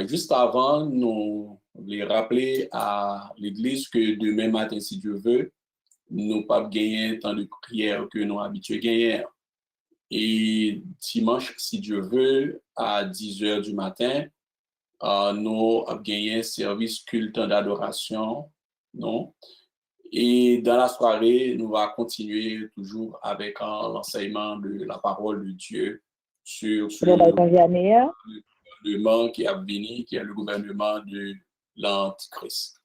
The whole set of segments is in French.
Juste avant, nous les rappeler à l'Église que demain matin, si Dieu veut, nous pas gagner tant de prières que nous habitués gagner. Et dimanche, si Dieu veut, à 10 heures du matin, nous avons gagné un service culte d'adoration, non? Et dans la soirée, nous allons continuer toujours avec l'enseignement de la parole de Dieu sur le gouvernement qui a venu, qui est le gouvernement de l'Antichrist.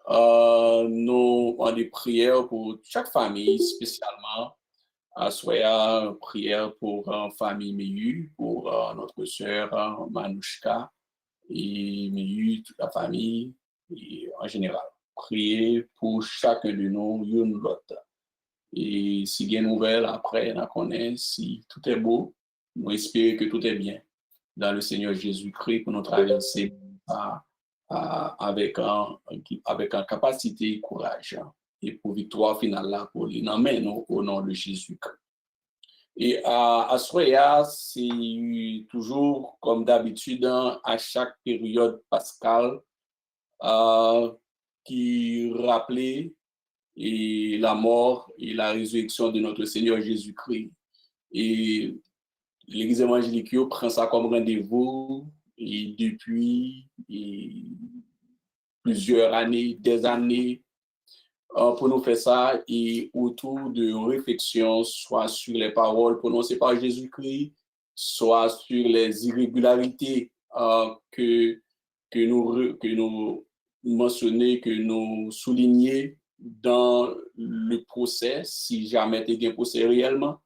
Nous avons des prières pour chaque famille, spécialement soit une prière pour la famille Meyu, pour notre sœur Manouchka et Meyu, toute la famille, et en général. Prier pour chacun de nous, une l'autre. Et si il y a une nouvelle, après, on connaît, si tout est beau, nous espérons que tout est bien dans le Seigneur Jésus-Christ pour nous traverser avec une capacité et courage. Et pour victoire finale là, pour nous au nom de Jésus-Christ. Et à Soya, c'est toujours comme d'habitude à chaque période pascale qui rappelait et la mort et la résurrection de notre Seigneur Jésus-Christ. Et l'Église évangélique prend ça comme rendez-vous et depuis plusieurs années, des années, pour nous faire ça et autour de réflexions, soit sur les paroles prononcées par Jésus-Christ, soit sur les irrégularités que nous mentionnons, que nous soulignons dans le procès, si jamais il y a un procès réellement,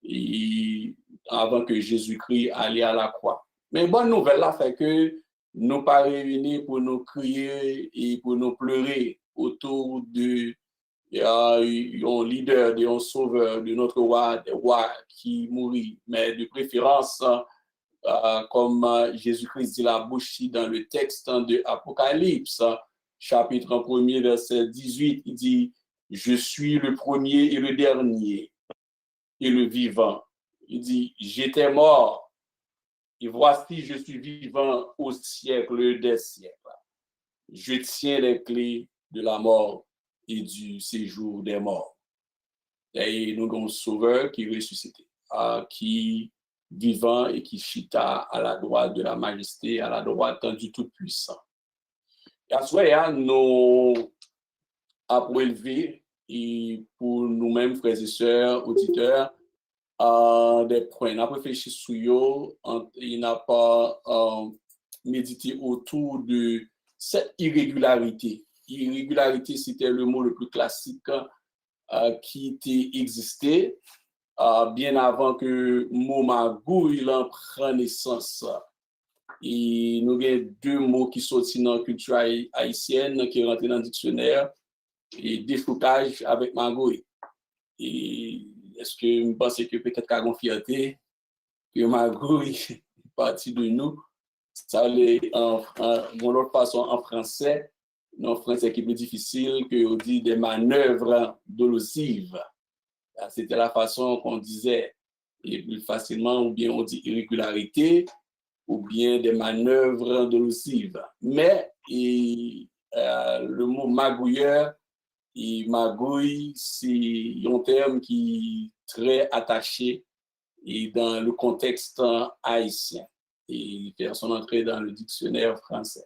et avant que Jésus-Christ allait à la croix. Mais bonne nouvelle là fait que nous pas réunis pour nous crier et pour nous pleurer autour de un leader, de un sauveur, de notre roi, des rois qui mourit, mais de préférence, comme Jésus-Christ dit la bouche dans le texte de Apocalypse, chapitre 1er, verset 18, il dit « Je suis le premier et le dernier et le vivant. » Il dit « J'étais mort et voici je suis vivant au siècle des siècles. Je tiens les clés de la mort et du séjour des morts. » Et nous avons un sauveur qui est ressuscité, qui vivant et qui chita à la droite de la majesté, à la droite du Tout-Puissant. Et à ce moment-là, nous avons élevé et pour nous-mêmes, frères et sœurs, auditeurs, des points. On a réfléchi sur eux, il n'a pas médité autour de cette irrégularité. Irrégularité, c'était le mot le plus classique qui existait bien avant que le mot magouille prenne naissance. Et nous avons deux mots qui sont dans la culture haïtienne, qui rentrent dans le dictionnaire, et défoucage avec magouille. Et est-ce que vous pensez que peut-être qu'il y a une fierté que magouille est partie de nous? Ça l'est d'une autre façon en français. En français qui est plus difficile que on dit des manœuvres dolosives. C'était la façon qu'on disait et plus facilement, ou bien on dit irrégularité, ou bien des manœuvres dolosives. Mais le mot magouilleur, et magouille, c'est un terme qui est très attaché et dans le contexte haïtien. Et il fait son entrée dans le dictionnaire français.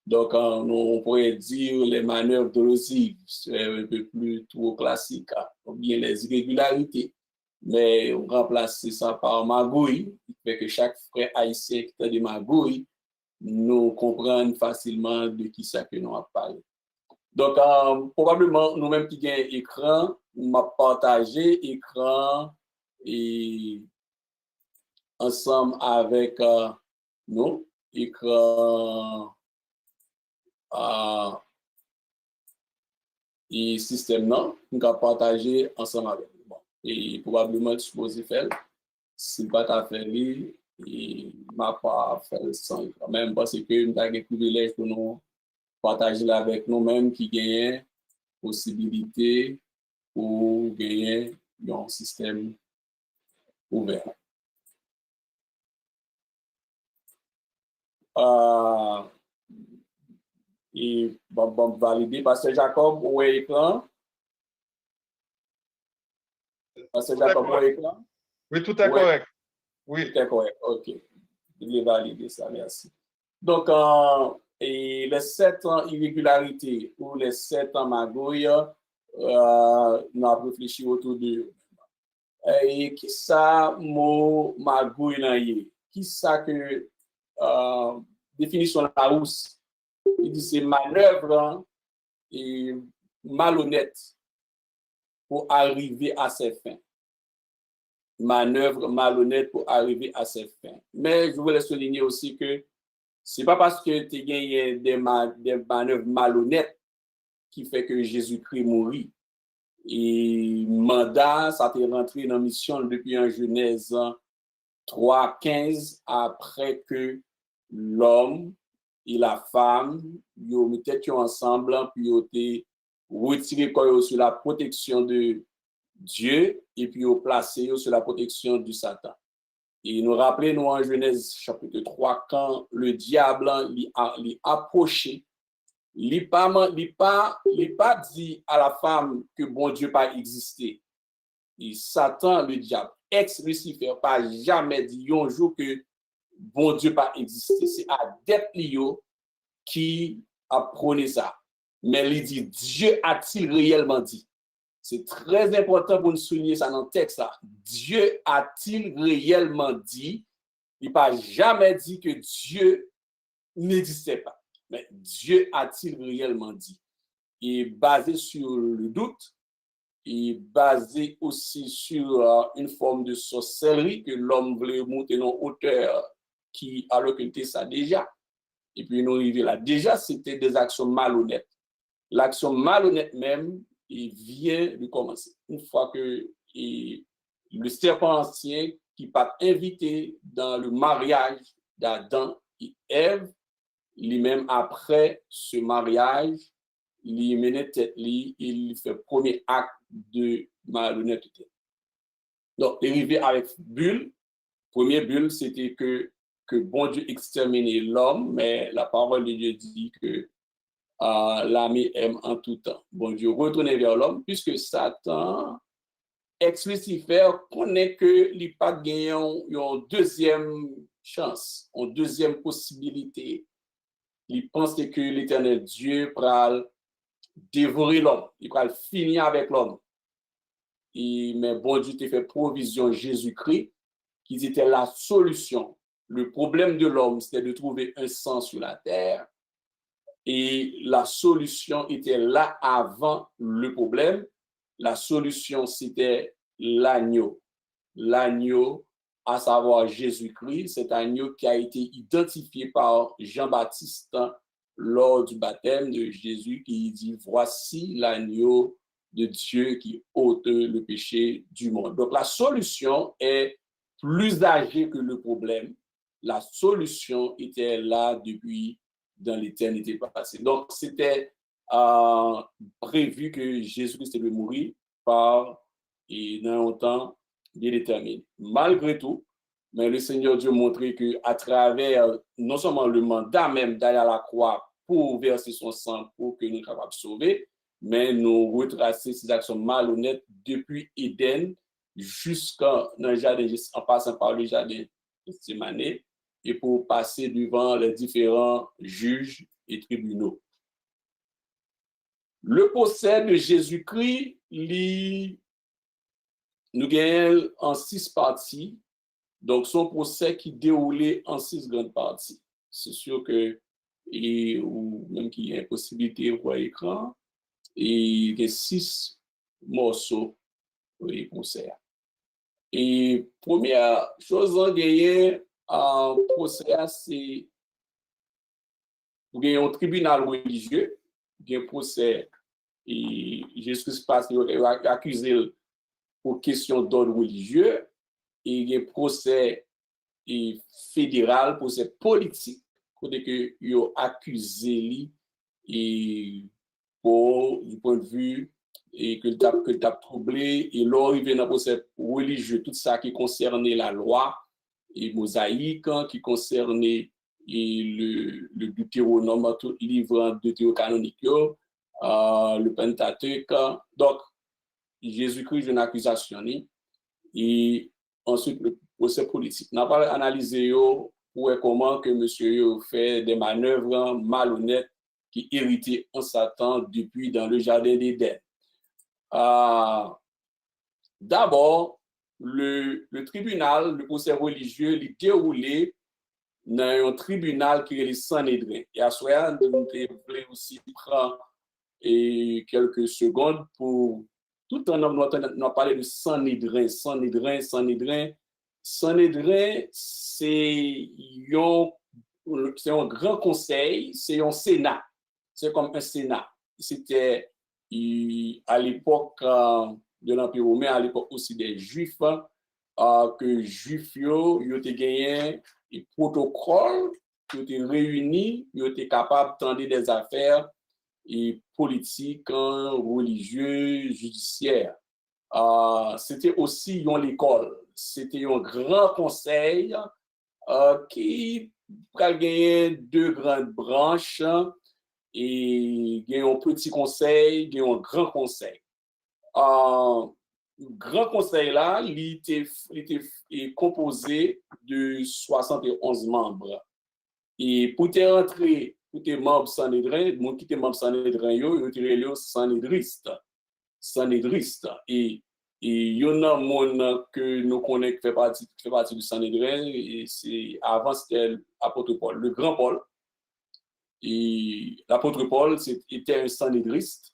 Donc, on pourrait dire les manœuvres dolosives, c'est un peu plus trop classique, ou bien les irrégularités. Mais on remplace ça par magouille, qui fait que chaque frère haïtien qui a des magouilles, nous comprenons facilement de qui ça que nous avons parlé. Donc, probablement, nous-mêmes qui avons écran, on a partagé écran et ensemble avec nous, écran et système non, nous avons partagé ensemble avec nous. Bon. Et probablement, supposé faire, si pas ta fait lui, et m'a pas fait sans même parce que nous avons un privilège pour nous partager avec nous-mêmes qui gagnent possibilité pour gagner un système ouvert. Et bon, valider. Pasteur Jacob, où est l'écran? Pasteur Jacob, où est l'écran? Oui, tout est correct. Oui. Tout est correct, ok. Il est validé, ça, merci. Donc, et les 7 irrégularités ou les 7 magouilles, nous avons réfléchi autour de. Et qui ça, mot magouille, qui ça que définition la rousse? Il dit c'est manœuvre et malhonnête pour arriver à ses fins. Manœuvre malhonnête pour arriver à ses fins. Mais je voulais souligner aussi que c'est pas parce que tu gagné des manœuvres malhonnêtes qui fait que Jésus-Christ mourit. Et mandat, ça t'est rentré dans la mission depuis en Genèse 3:15, après que l'homme et la femme, ils ont mis tête ensemble, puis ils ont été retirés sur la protection de Dieu, et puis ils ont placé sur la protection du Satan. Et nous rappelons en Genèse chapitre 3, quand le diable l'a approché, il n'a pas dit à la femme que bon Dieu pas existé. Et Satan, le diable, ex-Lucifer, pas jamais dit un jour que bon Dieu pas existé. C'est Adepte qui a prôné ça. Mais il dit, Dieu a-t-il réellement dit? C'est très important pour nous souligner ça dans le texte là. Dieu a-t-il réellement dit? Il n'a pas jamais dit que Dieu n'existait pas. Mais Dieu a-t-il réellement dit? Et basé sur le doute, et basé aussi sur une forme de sorcellerie que l'homme voulait monter dans hauteur qui, alors qu'il était ça déjà. Et puis nous arrivons là. Déjà, c'était des actions malhonnêtes. L'action malhonnête même, il vient de commencer. Une fois que le serpent ancien qui pas invité dans le mariage d'Adam et Ève, lui-même après ce mariage, il menait tête, il fait premier acte de malhonnêteté. Donc, arrivé avec bulle, premier bulle, c'était que bon Dieu exterminait l'homme, mais la parole de Dieu dit que l'ami aime en tout temps. Bon Dieu retournait vers l'homme, puisque Satan, ex-Lucifer, connaît que il pas gagné une deuxième chance, une deuxième possibilité. Il pense que l'éternel Dieu va dévorer l'homme, il va finir avec l'homme. Mais bon Dieu t'a fait provision Jésus-Christ, qui était la solution. Le problème de l'homme, c'était de trouver un sens sur la terre. Et la solution était là avant le problème. La solution, c'était l'agneau. L'agneau, à savoir Jésus-Christ, cet agneau qui a été identifié par Jean-Baptiste lors du baptême de Jésus, qui dit, voici l'agneau de Dieu qui ôte le péché du monde. Donc la solution est plus âgée que le problème. La solution était là depuis dans l'éternité passée. Donc c'était prévu que Jésus-Christ devait mourir dans un temps bien déterminé. Malgré tout, mais le Seigneur Dieu montrait qu'à travers non seulement le mandat même d'aller à la croix pour verser son sang pour que nous soyons capables de sauver, mais nous retracer ces actions malhonnêtes depuis Éden jusqu'en jardin, en passant par le jardin de Gethsémane, et pour passer devant les différents juges et tribunaux. Le procès de Jésus-Christ, nous gagnons en 6 parties. Donc, son procès qui déroulait en 6 grandes parties. C'est sûr que, ou même qu'il y a une possibilité pour l'écran, et il y a 6 morceaux pour les procès. Et première chose à gagner en procès, c'est pour gagner un tribunal religieux, il y a un procès, et Jésus passe, il a accusé pour question d'ordre religieux, et il y a un procès fédéral, procès politique, côté que il a accusé et pour du point de vue et que tu as troublé, et là il vient dans le procès religieux, tout ça qui concernait la loi et mosaïque, qui concernait et le Deutéronome, tout livre deutérocanonique, le Pentateuque. Donc, Jésus-Christ une accusation et ensuite le procès politique. On n'a pas analysé pour comment que monsieur fait des manœuvres malhonnêtes qui héritaient en Satan depuis dans le jardin d'Éden. D'abord, le tribunal, le procès religieux, il déroulé dans un tribunal qui est le Sanhédrin. Et à ce moment-là, nous voulons aussi prendre quelques secondes pour tout en nous parler de Sanhédrin. Sanhédrin, c'est un grand conseil, c'est un Sénat. C'est comme un Sénat. C'était à l'époque de l'Empire romain, à l'époque aussi des Juifs, que Juifs, ils ont gagné des protocoles, ils ont été réunis, ils ont été capables d'entendre des affaires et politiques, religieuses, judiciaires. C'était aussi l'école. C'était un grand conseil qui a gagné deux grandes branches et il y a un petit conseil, il y a un grand conseil. Le grand conseil là, il était composé de 71 membres. Et pour te rentrer, pour tes membres Sanhédrin, mon qui était membre Sanhédrin, ils étaient les Sanhédristes. Et il y en a monde que nous connaissons qui fait partie du Sanhédrin, et c'est avant c'était l'apôtre Paul, le grand Paul. Et l'apôtre Paul était un Sanhédriste.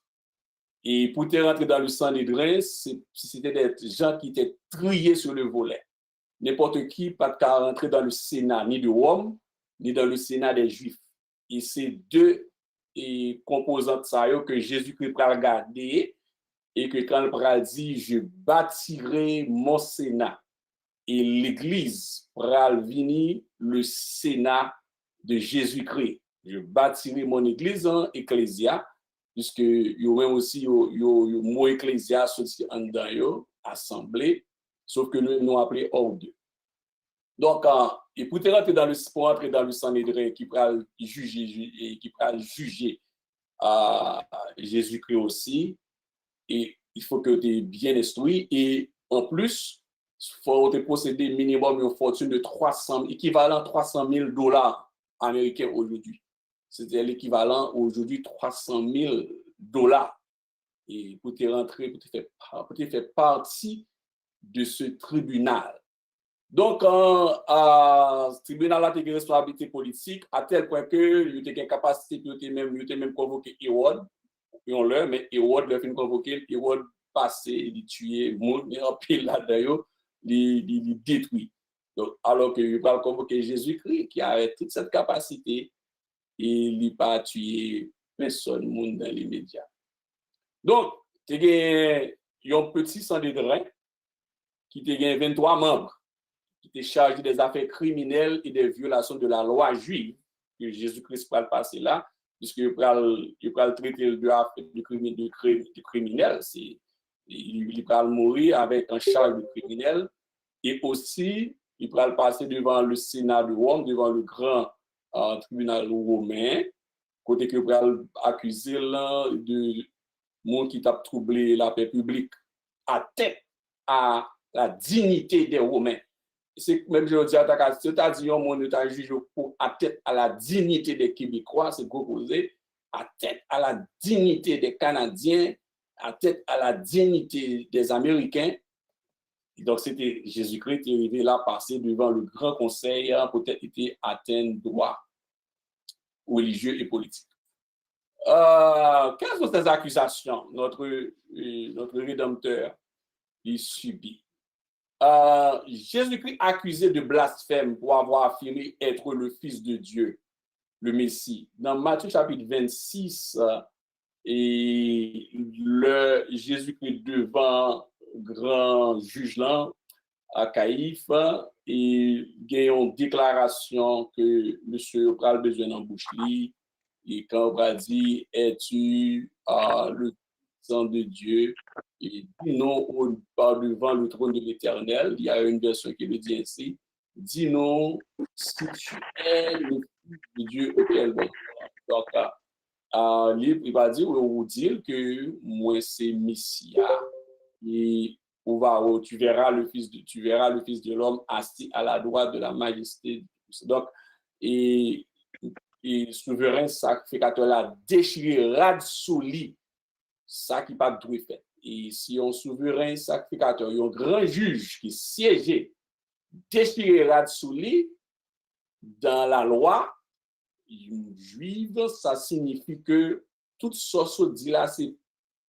Et pour te rentrer dans le Sanhédrin, c'était des gens qui étaient triés sur le volet. N'importe qui pas qu'à rentrer dans le Sénat, ni de Rome, ni dans le Sénat des Juifs. Et c'est deux composantes ça que Jésus-Christ a regardé et que quand il a dit, je bâtirai mon Sénat et l'Église va venir le Sénat de Jésus-Christ. Je bâtirai mon Église en Ecclésia, puisque il y a même aussi le mot Ecclésia en dedans, assemblée, sauf que nous nous appelons ordre. Donc, et pour entrer dans le Sanhédrin qui va juger Jésus-Christ aussi, et il faut que tu es bien instruit, et en plus, il faut te posséder minimum une fortune de équivalent $300,000 américains aujourd'hui. C'est l'équivalent aujourd'hui $300,000. Et pour te rentrer, pour te faire partie de ce tribunal. Donc, ce tribunal a une responsabilité politique à tel point que il y a une capacité, il y a même convoqué Hérode, mais Hérode l'a fait convoquer, Hérode passé, il tué, il a pile là-dedans, il détruit. Donc, alors qu'il va convoquer Jésus-Christ qui a toute cette capacité, et il n'a pas tué personne monde dans les médias. Donc, il y a un petit Sanhédrin qui a 23 membres, qui était chargé des affaires criminelles et des violations de la loi juive, que Jésus-Christ va le passer là, puisqu'il va le traiter de criminel, il va mourir avec un charge de criminel, et aussi, il va le passer devant le Sénat de Rome, devant le grand tribunal romain, côté que va accuser de monde qui t'a troublé la paix publique, à tête à la dignité des Romains. C'est même je dis à ta case, c'est-à-dire on monde t'a jugé pour à tête à la dignité des Québécois, c'est proposé, à tête à la dignité des Canadiens, à tête à la dignité des Américains. Et donc c'était Jésus-Christ qui est arrivé là, passé devant le grand conseil, peut-être était atteint droit religieux et politique. Quelles sont ces accusations notre Rédempteur il subit? Jésus-Christ accusé de blasphème pour avoir affirmé être le Fils de Dieu, le Messie. Dans Matthieu chapitre 26, et Jésus-Christ devant grand juge là, à Caïphe, et il y a une déclaration que monsieur a besoin d'emboucher. Et quand on va dire, es-tu le sang de Dieu? Et dis-nous devant le trône de l'Éternel. Il y a une version qui le dit ainsi. Dis-nous si tu es de Dieu auquel nous croyons. Donc, il va dire, ou dire que moi, c'est Messia. Et tu verras le Fils de l'homme assis à la droite de la majesté. Donc, et souverain sacrificateur là déchirera sous lit ça qui pas tout fait. Et si un souverain sacrificateur, un grand juge qui siégeait, déchirera sous lit dans la loi juive, ça signifie que toute ce dit là, c'est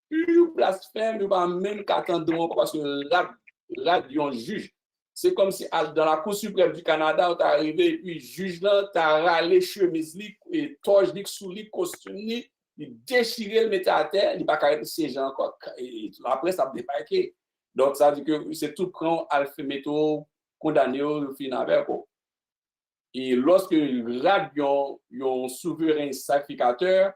pur blasphème, il va même qu'attendre parce que là, il y a un juge. C'est comme si dans la Cour suprême du Canada, tu es arrivé et puis juge là, tu as râlé chemise et torche sous lit, costume, il déchiré le mettre à terre, il n'a pas carré ces gens encore. Et après, ça a débarqué. Donc, ça veut dire que c'est tout grand alphéméto condamné au final. Et lorsque là, il y a un souverain sacrificateur,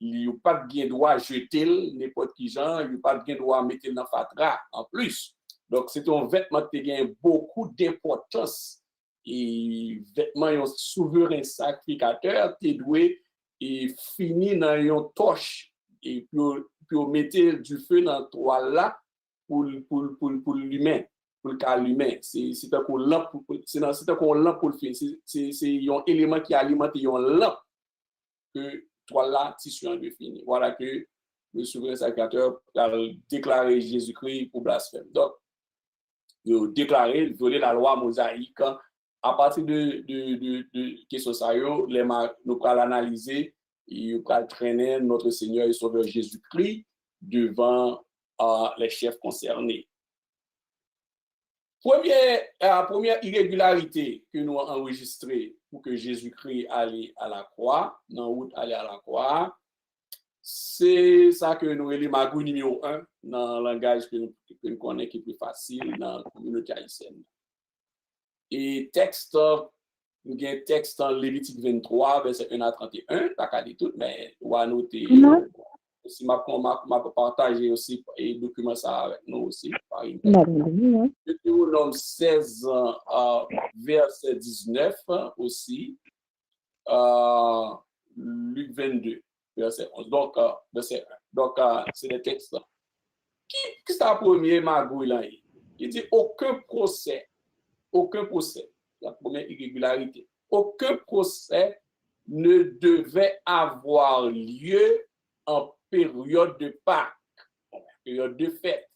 il n'y a pas de droit à jeter n'importe qui genre, il n'y a pas de droit à mettre dans le fatra en plus. Donc, c'est un vêtement qui a beaucoup d'importance. Et vêtement, un souverain sacrificateur, tu dois finir dans une torche et puis mettre du feu dans la toile là pour l'humain, pour le cas l'humain. C'est un lampe pour le feu. C'est un élément qui alimente une lampe que toi là, tissu de fini. Voilà que le souverain sacrificateur a déclaré Jésus-Christ pour blasphème. Donc, il a déclaré, violer la loi mosaïque. À partir de question ça, nous allons l'analyser et nous allons traîner notre Seigneur et Sauveur Jésus-Christ devant les chefs concernés. Première irrégularité que nous avons enregistrée pour que Jésus-Christ allait à la croix, dans route aller à la croix, c'est ça que nous avons magouille numéro 1 dans le langage que nous connaissons qui est plus facile dans la communauté haïtienne. Et texte, nous avons un texte en Lévitique 23, verset 1 à 31, pas qu'à dire tout, mais on va noter. Si m'a partagé aussi et document ça avec nous aussi par email. Deutéronome 16 verset 19 aussi. Luc 22 verset 11. Donc verset 1. Donc c'est des textes. Qui c'est le premier magouille là? Il dit aucun procès, la première irrégularité. Aucun procès ne devait avoir lieu en période de Pâques, période de fête.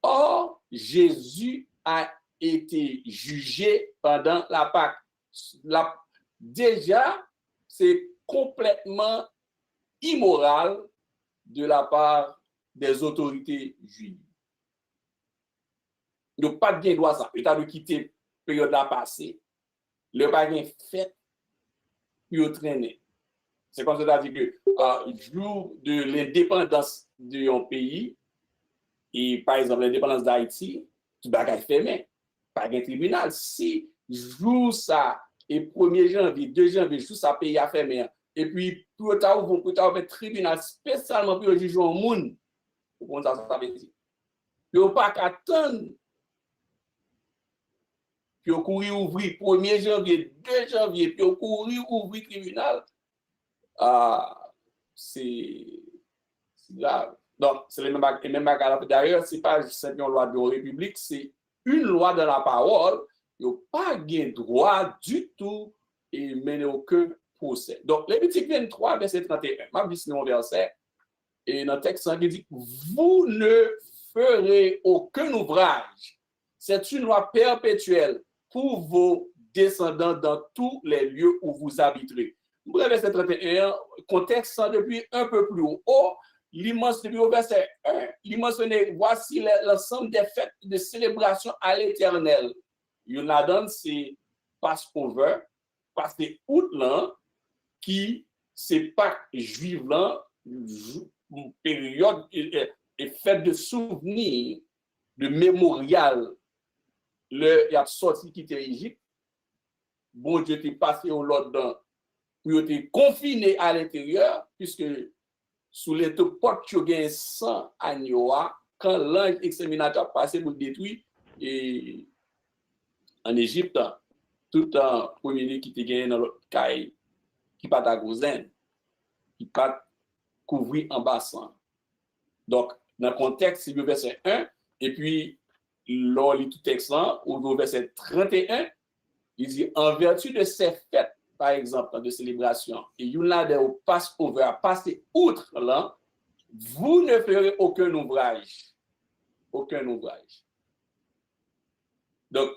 Or, Jésus a été jugé pendant la Pâques. Déjà, c'est complètement immoral de la part des autorités juives. Donc, pas de bien droit ça. Il a dû quitter la période là passée. Le pas bien fait, puis au traîner. C'est comme ça dit que jour de l'indépendance d'un pays, et par exemple l'indépendance d'Haïti, tout bagage fermé, pas de tribunal. Si jour ça, et 1er janvier, 2 janvier, jour ça, pays a fermé, et puis pour tard un tribunal spécialement pour juger un monde, pour ça veut dire. Puis on pas attendre, puis on courir ouvrir 1er janvier, 2 janvier, puis on courir ouvrir tribunal. C'est là. Donc, c'est les mêmes bagages. D'ailleurs, ce n'est pas juste une loi de la République, c'est une loi de la parole. Il n'y a pas de droit du tout et mener aucun procès. Donc, Lévitique 23, verset 31, ma vie, c'est un verset, et dans le texte, il dit vous ne ferez aucun ouvrage. C'est une loi perpétuelle pour vos descendants dans tous les lieux où vous habiterez. Bref, verset 31, contexte depuis un peu plus haut, il mentionne au verset 1, il mentionne voici l'ensemble des fêtes de célébration à l'Éternel. Il y en a dans c'est Passover, parce que août là, qui c'est pas juif là, période et fête de souvenir, de mémorial. Il y a sorti qui était Égypte, bon Dieu t'est passé au lot dans pour être confiné à l'intérieur, puisque sous les deux portes, tu as 100 agneaux, quand l'ange exterminateur passé pour le détruire, et en Égypte, tout un premier qui te gagné dans l'autre caille, qui pas ta cousin, qui pas couvrir en bassin. Donc, dans le contexte, c'est le verset 1, et puis, l'on lit tout texte là, au verset 31, il dit, en vertu de ces fêtes, par exemple, de célébration, et il y a des Passover à passer outre là, vous ne ferez aucun ouvrage. Aucun ouvrage. Donc,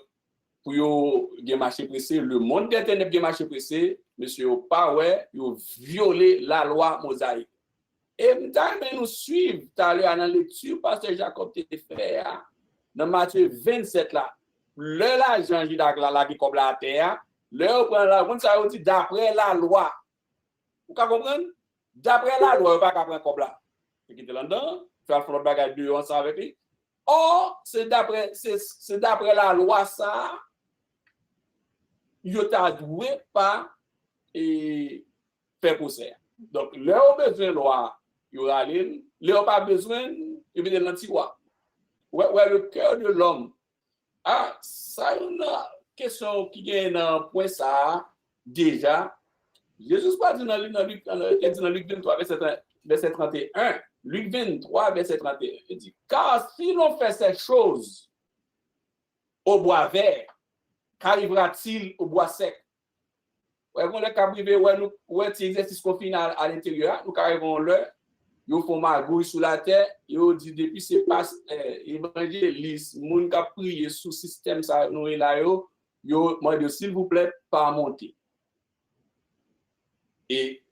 pour yo gen marché pressé, le monde des ténèbres gen marché pressé, monsieur yo pas ouais, yo violé la loi mosaïque. Et mais nous suivre tout à l'heure dans la lecture pasteur Jacob te fait dans Matthieu 27 là. Le l'argent Judas là qui comme la terre, le prend la monde ça dit d'après la loi. Vous comprenez? D'après la loi, pas prendre comme là. C'est qui te là-dedans, faire l'autre bagage de ensemble avec lui. Or, c'est d'après la loi ça, yo t'a doué pas et faire procès. Donc, leur besoin de loi, yo aller, leur pas besoin, yo veut l'anti-loi. Ouais, le cœur de l'homme. Ah, ça une question qui est dans point ça déjà. Jésus pas dit dans Luc 23 verset 31. Luc 23 verset 31. Il dit car si l'on fait cette chose au bois vert, qu'arrivera-t-il au bois sec? Ouais, on est capable ouais petit exercice qu'on fait à l'intérieur, nous arrivons là, yo font magouille sous la terre, yo dit depuis c'est pas évangéliste, moun qui prié sous système ça nous là yo moi de s'il vous plaît pas monter. Et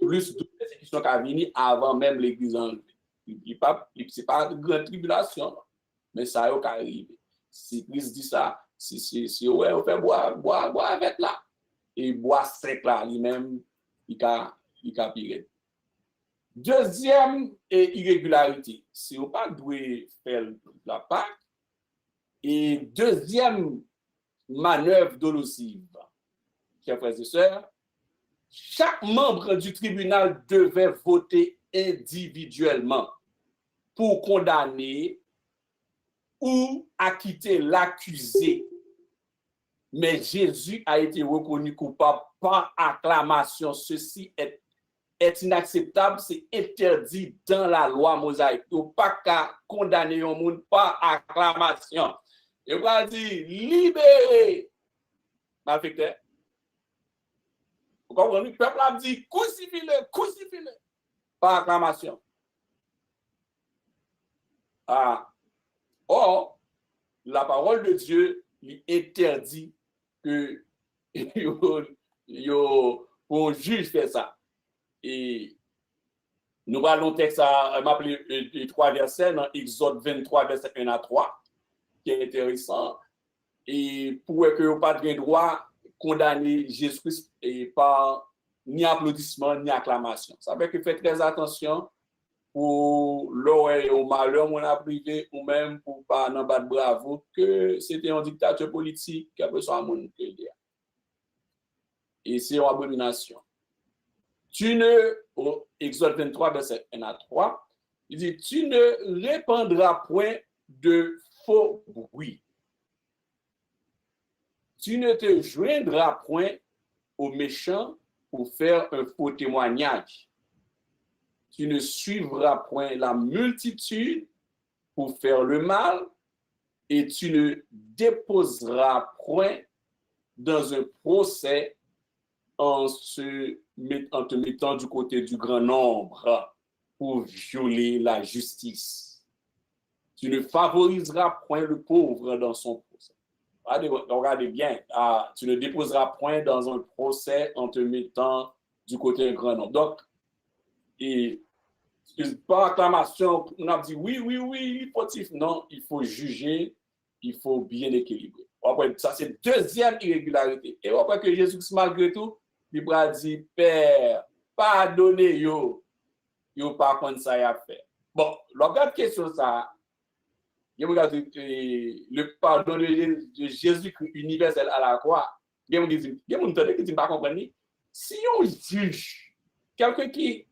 plus de persécutions qui venir avant même l'église enlevée. C'est pas une grande tribulation, mais ça y est arrivé. Si Christ dit ça, si ouais, on fait boire avec là. Et boire sec là, lui-même, il a pire. Deuxième irrégularité, si on pas doué faire la Pâque, et deuxième manœuvre dolosive, chers frères et sœurs, chaque membre du tribunal devait voter individuellement pour condamner ou acquitter l'accusé. Mais Jésus a été reconnu coupable par acclamation. Ceci est inacceptable, c'est interdit dans la loi mosaïque. Il ne faut pas condamner un monde par acclamation. Il va dire libéré. Malfecteur. Vous comprenez? Le peuple a dit crucifie-le, par acclamation. Ah. Or, la parole de Dieu lui interdit que pour juge fait ça. Et nous allons texte à m'appeler 3 versets dans Exode 23, verset 1 à 3, qui est intéressant. Et pour que vous pas de droit condamner Jésus-Christ par ni applaudissement ni acclamation. Ça veut dire que faites très attention pour l'oreille au malheur mon a privé ou même pour pas n'en battre bravo que c'était un dictateur politique qui a besoin de monde et c'est une abomination. Tu ne, au Exode 23, verset 1 à 3, il dit, tu ne répandras point de faux bruit. Tu ne te joindras point aux méchants pour faire un faux témoignage. Tu ne suivras point la multitude pour faire le mal et tu ne déposeras point dans un procès en te mettant du côté du grand nombre pour violer la justice. Tu ne favoriseras point le pauvre dans son procès. Regardez bien, tu ne déposeras point dans un procès en te mettant du côté du grand nombre. Donc, et par acclamation, on a dit oui, fautif. Non, il faut juger, il faut bien équilibrer. Après, ça, c'est deuxième irrégularité. Et après que Jésus, malgré tout, il a dit, Père, pardonnez-yo, yo pas contre ça y a fait. Bon, regarde question ça. Je regarde le pardon de Jésus-Christ universel à la croix. Il y a un qui dit pas comprendre. Si on juge quelqu'un qui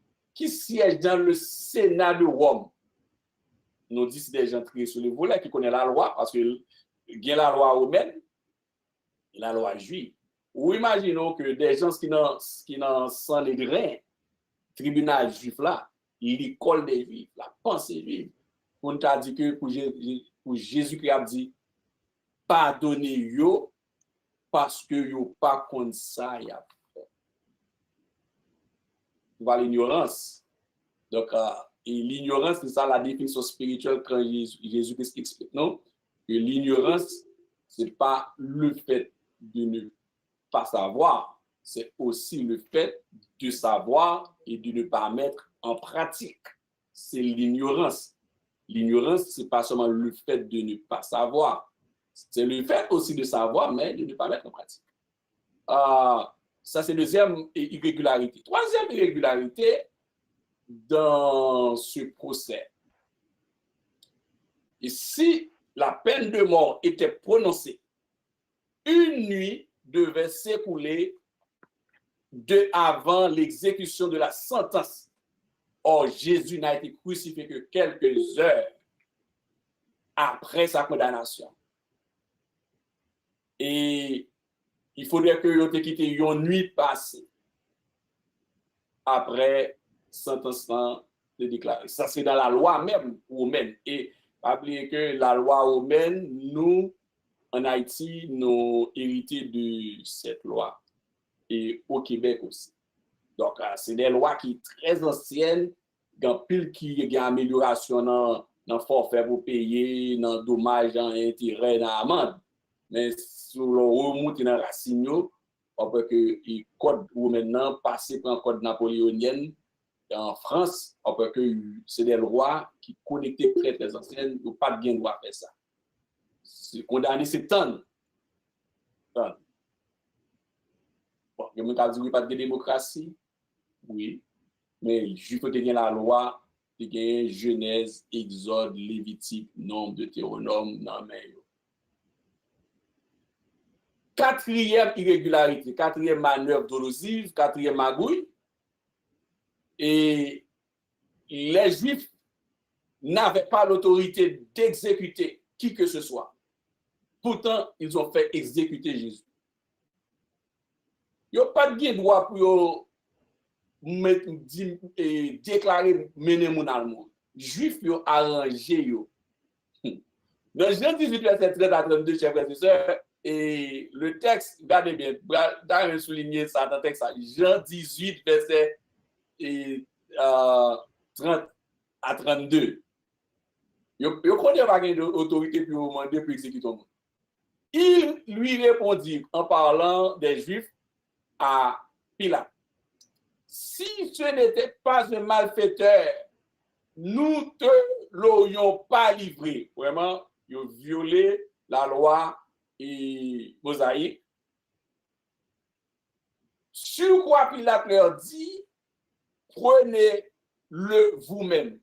siège dans le Sénat de Rome, nous dit c'est des gens très sur le volet qui connaissent la loi parce que il y a la loi romaine et la loi juive. ou imaginons que des gens qui n'ont sans les grains, tribunal juif là, l'école des juifs, la pensée juive, on t'a dit que pour Jésus-Christ a dit, pardonnez yo parce que yo pas comme ça y a fait. Voilà l'ignorance. Donc, et l'ignorance, c'est ça la définition spirituelle quand Jésus-Christ explique, non? Que l'ignorance, c'est pas le fait de ne pas savoir, c'est aussi le fait de savoir et de ne pas mettre en pratique. C'est l'ignorance. L'ignorance, c'est pas seulement le fait de ne pas savoir, c'est le fait aussi de savoir, mais de ne pas mettre en pratique. Ça, c'est deuxième irrégularité. Troisième irrégularité dans ce procès. Et si la peine de mort était prononcée, une nuit devait s'écouler avant l'exécution de la sentence. Or, Jésus n'a été crucifié que quelques heures après sa condamnation. Et il faudrait que vous ayez quitté une nuit passée après sentence de déclarer. Ça, c'est dans la loi même romaine. Et rappelez que la loi romaine, nous, en Haïti, nous héritons de cette loi. Et au Québec aussi. Donc, c'est des lois qui sont très anciennes, dans pile qui y a amélioration dans le forfait pour payer, dans le dommage, dans l'intérêt, dans l'amende. Mais si on remonte dans la racine, on peut que le code ou maintenant passé par un code napoléonien en France, on peut que c'est des lois qui connectent très très anciennes, ou pas de bien droit faire ça. C'est condamné, c'est tonne. Bon, il y a pas de démocratie, oui, mais il faut tenir la loi, il y a Genèse, Exode, Lévitique, Nombre, Deutéronome, non mais. Quatrième irrégularité, quatrième manœuvre dolosive, quatrième magouille, et les Juifs n'avaient pas l'autorité d'exécuter qui que ce soit. Pourtant, ils ont fait exécuter Jésus. Il n'y a pas de droit pour déclarer mener mon allemande. Juifs ont arrangé. Dans Jean 18, verset 13 à 32, chers frères et sœurs, et le texte, regardez bien, d'ailleurs souligner ça dans le texte, Jean 18, verset 30 à 32. Il connaît pas d'autorité pour demander pour exécuter le monde. Il lui répondit en parlant des Juifs à Pilate. Si ce n'était pas un malfaiteur, nous te l'aurions pas livré. Vraiment, ils ont violé la loi et mosaïque. Sur quoi Pilate leur dit, prenez-le vous-même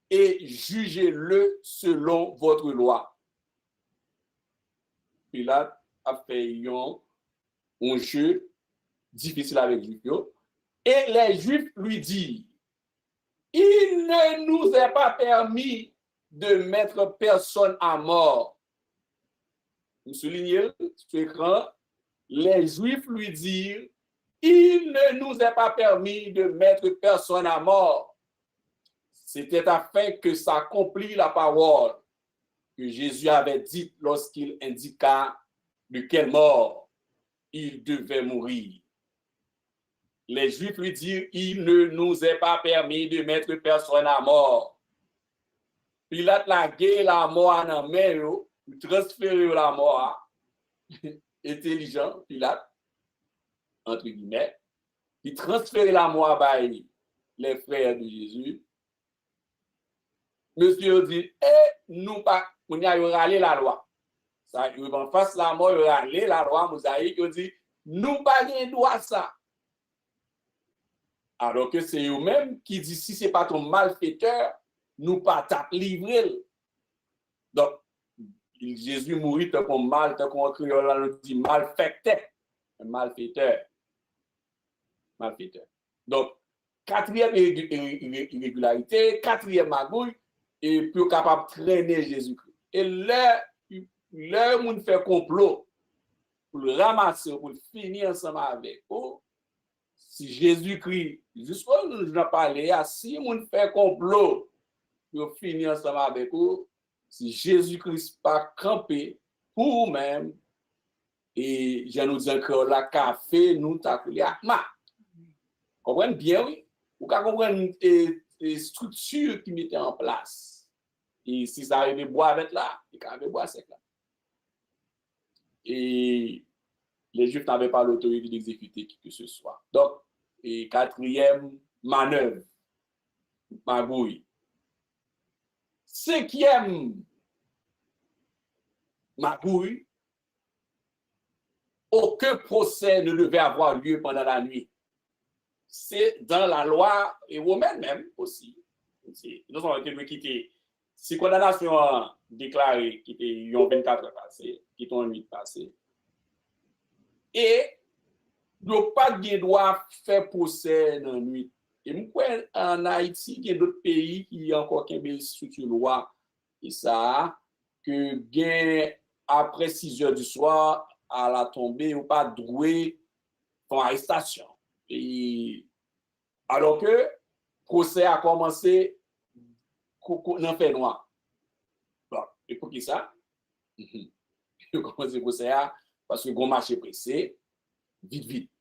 et jugez-le selon votre loi. Pilate a fait un jeu difficile avec les Juifs. Et les Juifs lui disent, il ne nous est pas permis de mettre personne à mort. Vous soulignez sur l'écran, les Juifs lui disent, il ne nous est pas permis de mettre personne à mort. C'était afin que s'accomplisse la parole que Jésus avait dite lorsqu'il indiqua de quelle mort il devait mourir. Les Juifs lui dirent, il ne nous est pas permis de mettre personne à mort. Pilate l'a gué la mort en main, il transférer la mort. Intelligent, Pilate, entre guillemets, il transférait la mort par les frères de Jésus. Monsieur dit, nous pas, on y a râlé la loi. Ça, il en face la mort, il a râlé la loi mosaïque, il dit, nous pas rien droit ça. Alors que c'est eux-mêmes qui disent, si ce n'est pas ton malfaiteur, nous pas t'a livré. Donc, Jésus mourit tant qu'on mal, tant qu'on créole, on dit malfaiteur. Malfaiteur. Malfaiteur. Donc, quatrième irrégularité, quatrième magouille, et plus capable de traîner Jésus-Christ. Et là, on fait complot pour le ramasser, pour le finir ensemble avec vous. Si Jésus-Christ, jusqu'à nous en parler, si on fait complot pour finir ensemble avec vous, si Jésus-Christ pas campé pour vous-même, et je nous dis que la café, nous t'appelons Akma. Comprenez bien, oui? Vous comprenez les structures qui mettaient en place. Et si ça arrive bois avec là, il y avait bois sec là. Et les Juifs n'avaient pas l'autorité d'exécuter qui que ce soit. Donc, et quatrième manœuvre, magouille. Cinquième magouille, aucun procès ne devait avoir lieu pendant la nuit. C'est dans la loi et romaine même aussi. Nous avons été quittés. Si condamnation déclarée, qui était 24 heures passées, qui est en nuit passée, et nous pas de droit faire procès dans la nuit. Et moi, en Haïti, il y a d'autres pays qui ont encore une structure loi, et ça, que gain après 6 heures du soir, à la tombée, ou pas doué ton arrestation. Et alors que le procès a commencé dans le fait noir. Bon, et pour qui ça? Il a commencé le procès parce que le grand marché pressé, vite, vite.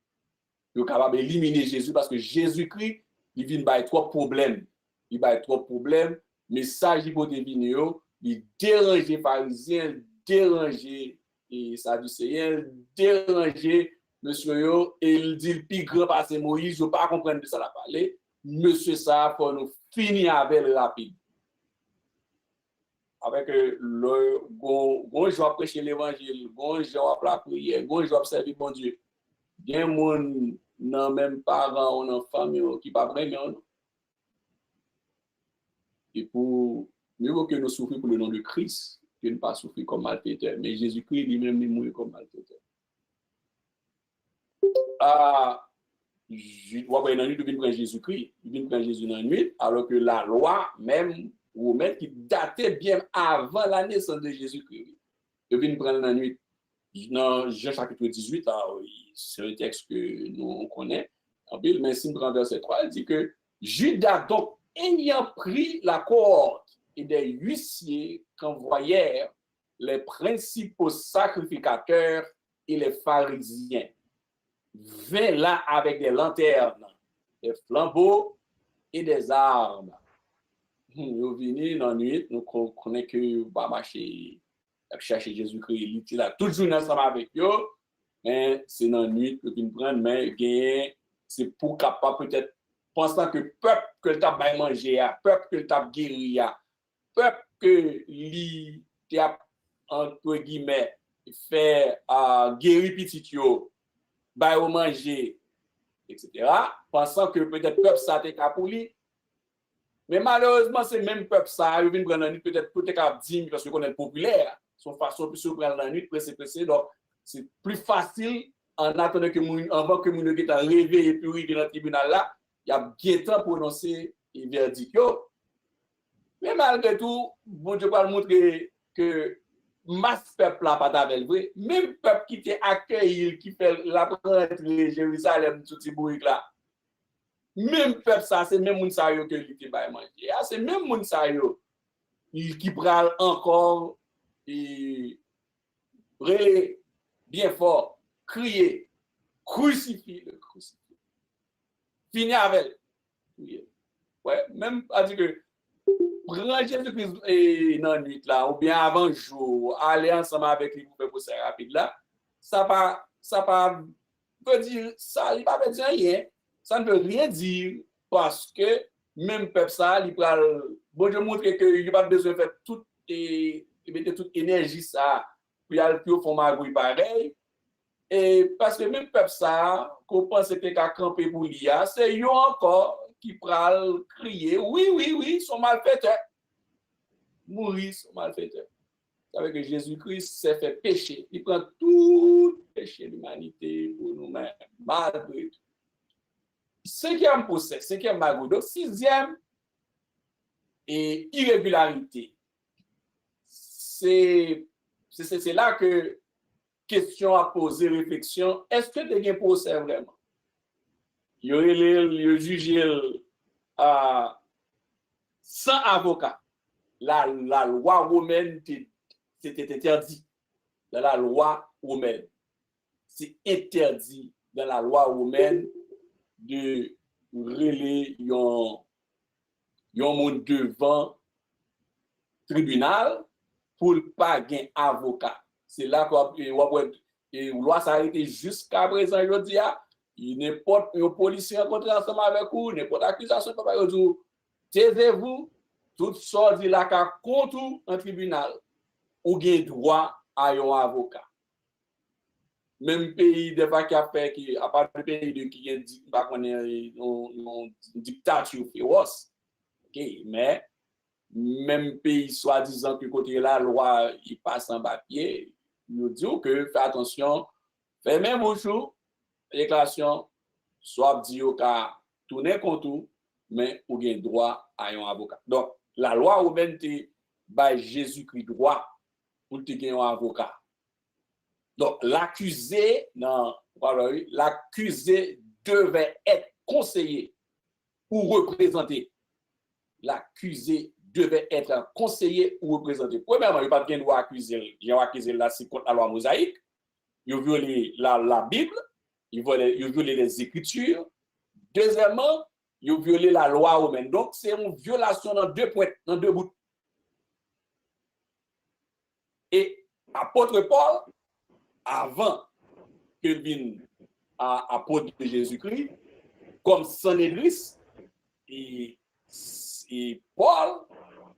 Il est capable d'éliminer Jésus parce que Jésus-Christ, il vient avec trop de problèmes. Il va trop de problèmes. Mais ça, il faut deviner, il dérange les pharisiens, dérange les sadducéens, dérange monsieur, et il dit le plus grand parce que Moïse, je ne pas comprendre de ça la parler. Monsieur, ça, pour nous finir avec le rapide. Avec le bon jour prêcher l'évangile, bon jour la prière, bon jour servir bon Dieu. Bien moun nan même parents ou nan famille qui pas vraiment. Et pour mieux que nous souffrir pour le nom de Christ, que ne pas souffrir comme malfaiteur, mais Jésus-Christ lui-même il mourit comme malfaiteur. Ouais, dans la nuit, il vient prendre Jésus-Christ, il vient prendre Jésus dans la nuit, alors que la loi même romaine qui datait bien avant la naissance de Jésus-Christ, il vient prendre dans la nuit. Dans Jean chapitre 18, c'est un texte que nous connaissons en Bible, mais si nous prenons verset 3, il dit que Judas, donc, ayant pris la cohorte et des huissiers qu'envoyèrent les principaux sacrificateurs et les pharisiens, vint là avec des lanternes, des flambeaux et des armes. Nous venons dans la nuit, nous connaissons que va marcher. Chercher Jésus-Christ, il était là toujours ensemble avec eux, mais c'est dans la nuit que nous prenons, mais c'est pour capable peut-être pensant que peuple que tu as mangé, peuple que tu as guéri, peuple que lui a entre guillemets fait guérir petit yo, ba au manger, etc. Pensant que peut-être peuple ça t'est pour lui. Mais malheureusement, c'est même peuple ça, il vient prendre la nuit peut-être capable dire parce qu'on est populaire. Son façon de se prendre la nuit, pressé. Donc, c'est plus facile en attendant que avant que mon ait réveillé et puis arriver dans le tribunal là, il y a bien temps pour prononcer le verdict. Mais malgré tout, bon Dieu va montrer que masse peuple là pas avec vrai, même peuple qui était accueilli, qui fait la rentrée Jérusalem tout ce bruit là. Même peuple ça, c'est même moun sa yo que il était ba manger. C'est même moun sa yo qui pral encore et bien fort, crier, crucifier. Finir avec. Ouais, même à dire que prendre Jésus-Christ dans la nuit là, ou bien avant jour, aller ensemble avec lui pour faire procès rapide là, ça veut dire, ça ne veut pas dire rien. Ça ne veut rien dire parce que même peuple ça, il pral, bon Dieu montre qu'il n'y a pas besoin de faire toute énergie ça pour y aller plus au fond magouille pareil. Et parce que même peuple ça, qu'on pense que qu'à camper pour l'IA, c'est eux encore qui pral crier, oui, son malfaiteur. Mourir, son malfaiteur. Vous savez que Jésus-Christ s'est fait pécher. Il prend tout le péché de l'humanité pour nous-mêmes, malgré tout. Cinquième procès, cinquième magouille. Donc, sixième, et irrégularité. C'est là que question à poser, réflexion, est-ce que tu as un procès vraiment? Il jugé sans avocat. La loi romaine, c'était interdit. Dans la loi romaine, c'est interdit dans la loi romaine de relayer un monde devant tribunal pour pas gagner avocat. C'est là que la loi s'arrête jusqu'à présent. Je dis, n'importe un policier rencontré ensemble avec vous, n'importe accusation, papa, dit, taisez-vous, tout ça dit là qu'à contre un tribunal, ou gain droit à un avocat. Même pays des fois qui a fait qui à part le pays de qui est pas qu'on est une dictature féroce. OK, mais même pays soi-disant que côté la loi il passe en papier, nous disons que fais attention, fais même bonjour, déclaration soit dit au cas tourner contre mais ou gain droit à un avocat. Donc la loi romaine te by Jésus-Christ droit pour te gagner un avocat. Donc, l'accusé devait être conseillé ou représenté. L'accusé devait être conseillé ou représenté. Premièrement, il n'y a pas de droit accuser. Il y a accusé là, c'est contre la loi mosaïque. Il a violé la Bible. Il a violé les Écritures. Deuxièmement, il a violé la loi romaine. Donc, c'est une violation dans deux points, dans deux bouts. Et apôtre Paul, avant que vienne apôtre de Jésus-Christ, comme Sanhédris et Paul,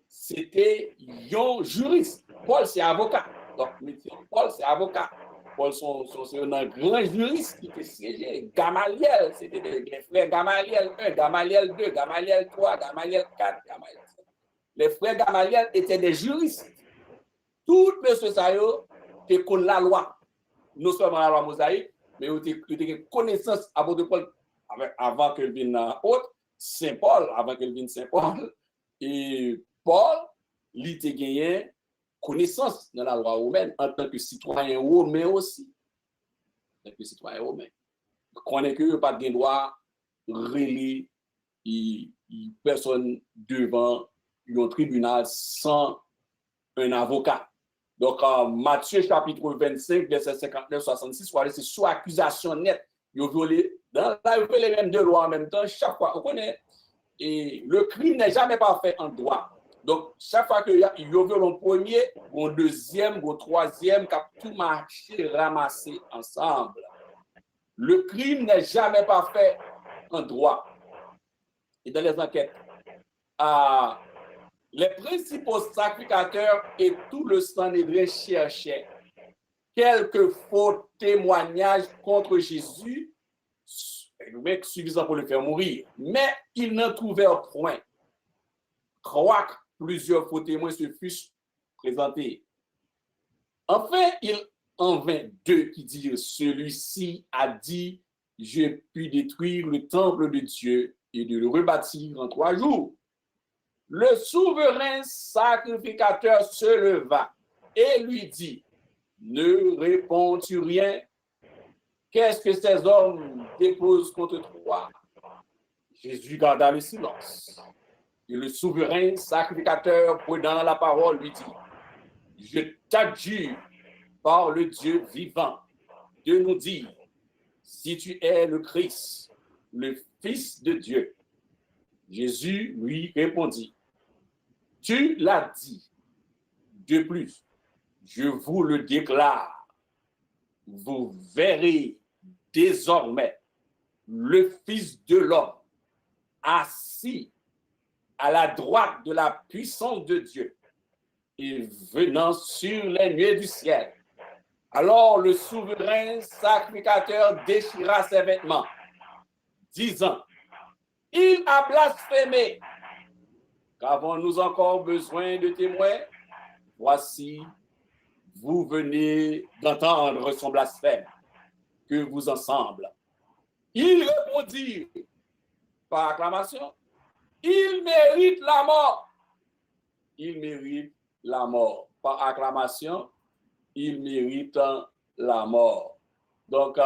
c'était un juriste. Paul, c'est avocat. Donc, Paul, c'est avocat. Paul, c'est un grand juriste qui était siégé. Gamaliel, c'était les frères Gamaliel 1, Gamaliel 2, Gamaliel 3, Gamaliel 4, Gamaliel 5. Les frères Gamaliel étaient des juristes. Tout monsieur ça était contre la loi. Non seulement la loi mosaïque, mais il y a connaissance de Paul avant que vienne apôtre, Saint Paul, avant que vienne Saint Paul. Et Paul, il a gagné connaissance dans la loi romaine en tant que citoyen romain aussi. En tant que citoyen romain. On connaît que pas de droit relier personne devant un tribunal sans un avocat. Donc, Matthieu chapitre 25, verset 59-66, c'est sous accusation nette. Il a violé, dans la les mêmes deux lois en même temps, chaque fois. On connaît, et le crime n'est jamais parfait en droit. Donc, chaque fois qu'il y a violé le premier, le deuxième, le troisième, qui a tout marché, ramassé ensemble. Le crime n'est jamais parfait en droit. Et dans les enquêtes, les principaux sacrificateurs et tout le Sanhédrin cherchaient quelques faux témoignages contre Jésus, suffisant pour le faire mourir. Mais ils n'en trouvaient point. Quoique plusieurs faux témoins se fussent présentés. Enfin, il en vint deux qui dirent, celui-ci a dit, j'ai pu détruire le temple de Dieu et de le rebâtir en 3 jours. Le souverain sacrificateur se leva et lui dit, ne réponds-tu rien? Qu'est-ce que ces hommes déposent contre toi? Jésus garda le silence. Et le souverain sacrificateur, prenant la parole, lui dit, je t'adjure par le Dieu vivant de nous dire, si tu es le Christ, le Fils de Dieu. Jésus lui répondit, tu l'as dit. De plus, je vous le déclare, vous verrez désormais le Fils de l'homme assis à la droite de la puissance de Dieu et venant sur les nuées du ciel. Alors le souverain sacrificateur déchira ses vêtements, disant, il a blasphémé. Qu'avons-nous encore besoin de témoins? Voici, vous venez d'entendre son blasphème, que vous ensemble. Il répondit par acclamation, il mérite la mort. Il mérite la mort. Par acclamation, il mérite la mort. Donc,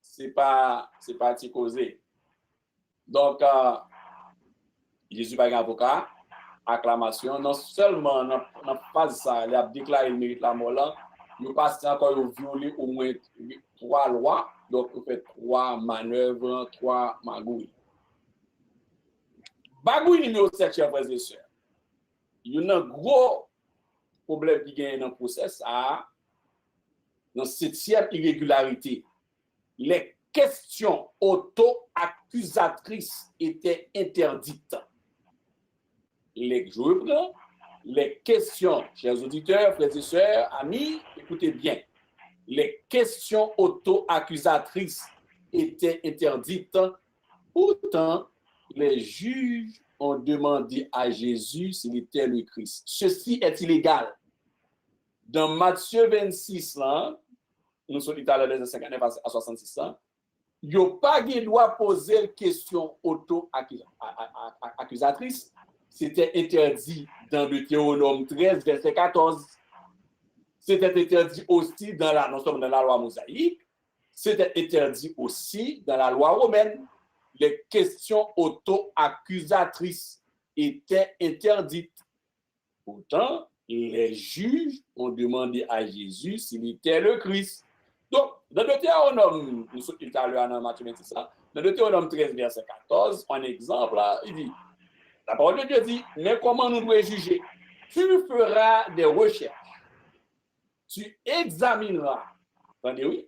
c'est pas causé. Donc, Jésus pas un avocat, acclamation, non seulement dans phase ça, il a déclaré le mérite la mort là, il passe encore au violé au moins 3 lois, donc il fait 3 manœuvres, 3 magouilles. Bagouille numéro 7, chers frères et sœurs. Il y a un gros problème qui gagne dans le process, dans cette 7e irrégularité. Les questions auto-accusatrices étaient interdites. Les questions, chers auditeurs, frères et sœurs, amis, écoutez bien. Les questions auto-accusatrices étaient interdites. Pourtant, les juges ont demandé à Jésus s'il était le Christ. Ceci est illégal. Dans Matthieu 26, là, nous sommes à l'aise de 59 à 66 ans, il n'y a pas de droit poser une question auto-accusatrice. C'était interdit dans Deutéronome 13, verset 14. C'était interdit aussi dans la loi mosaïque. C'était interdit aussi dans la loi romaine. Les questions auto-accusatrices étaient interdites. Pourtant, les juges ont demandé à Jésus s'il était le Christ. Donc, dans Deutéronome, nous sommes tout à l'heure dans Matthieu 26, dans Deutéronome 13, verset 14, un exemple, là, il dit, la parole de Dieu dit, mais comment nous devons juger? Tu feras des recherches, tu examineras, attendez, oui,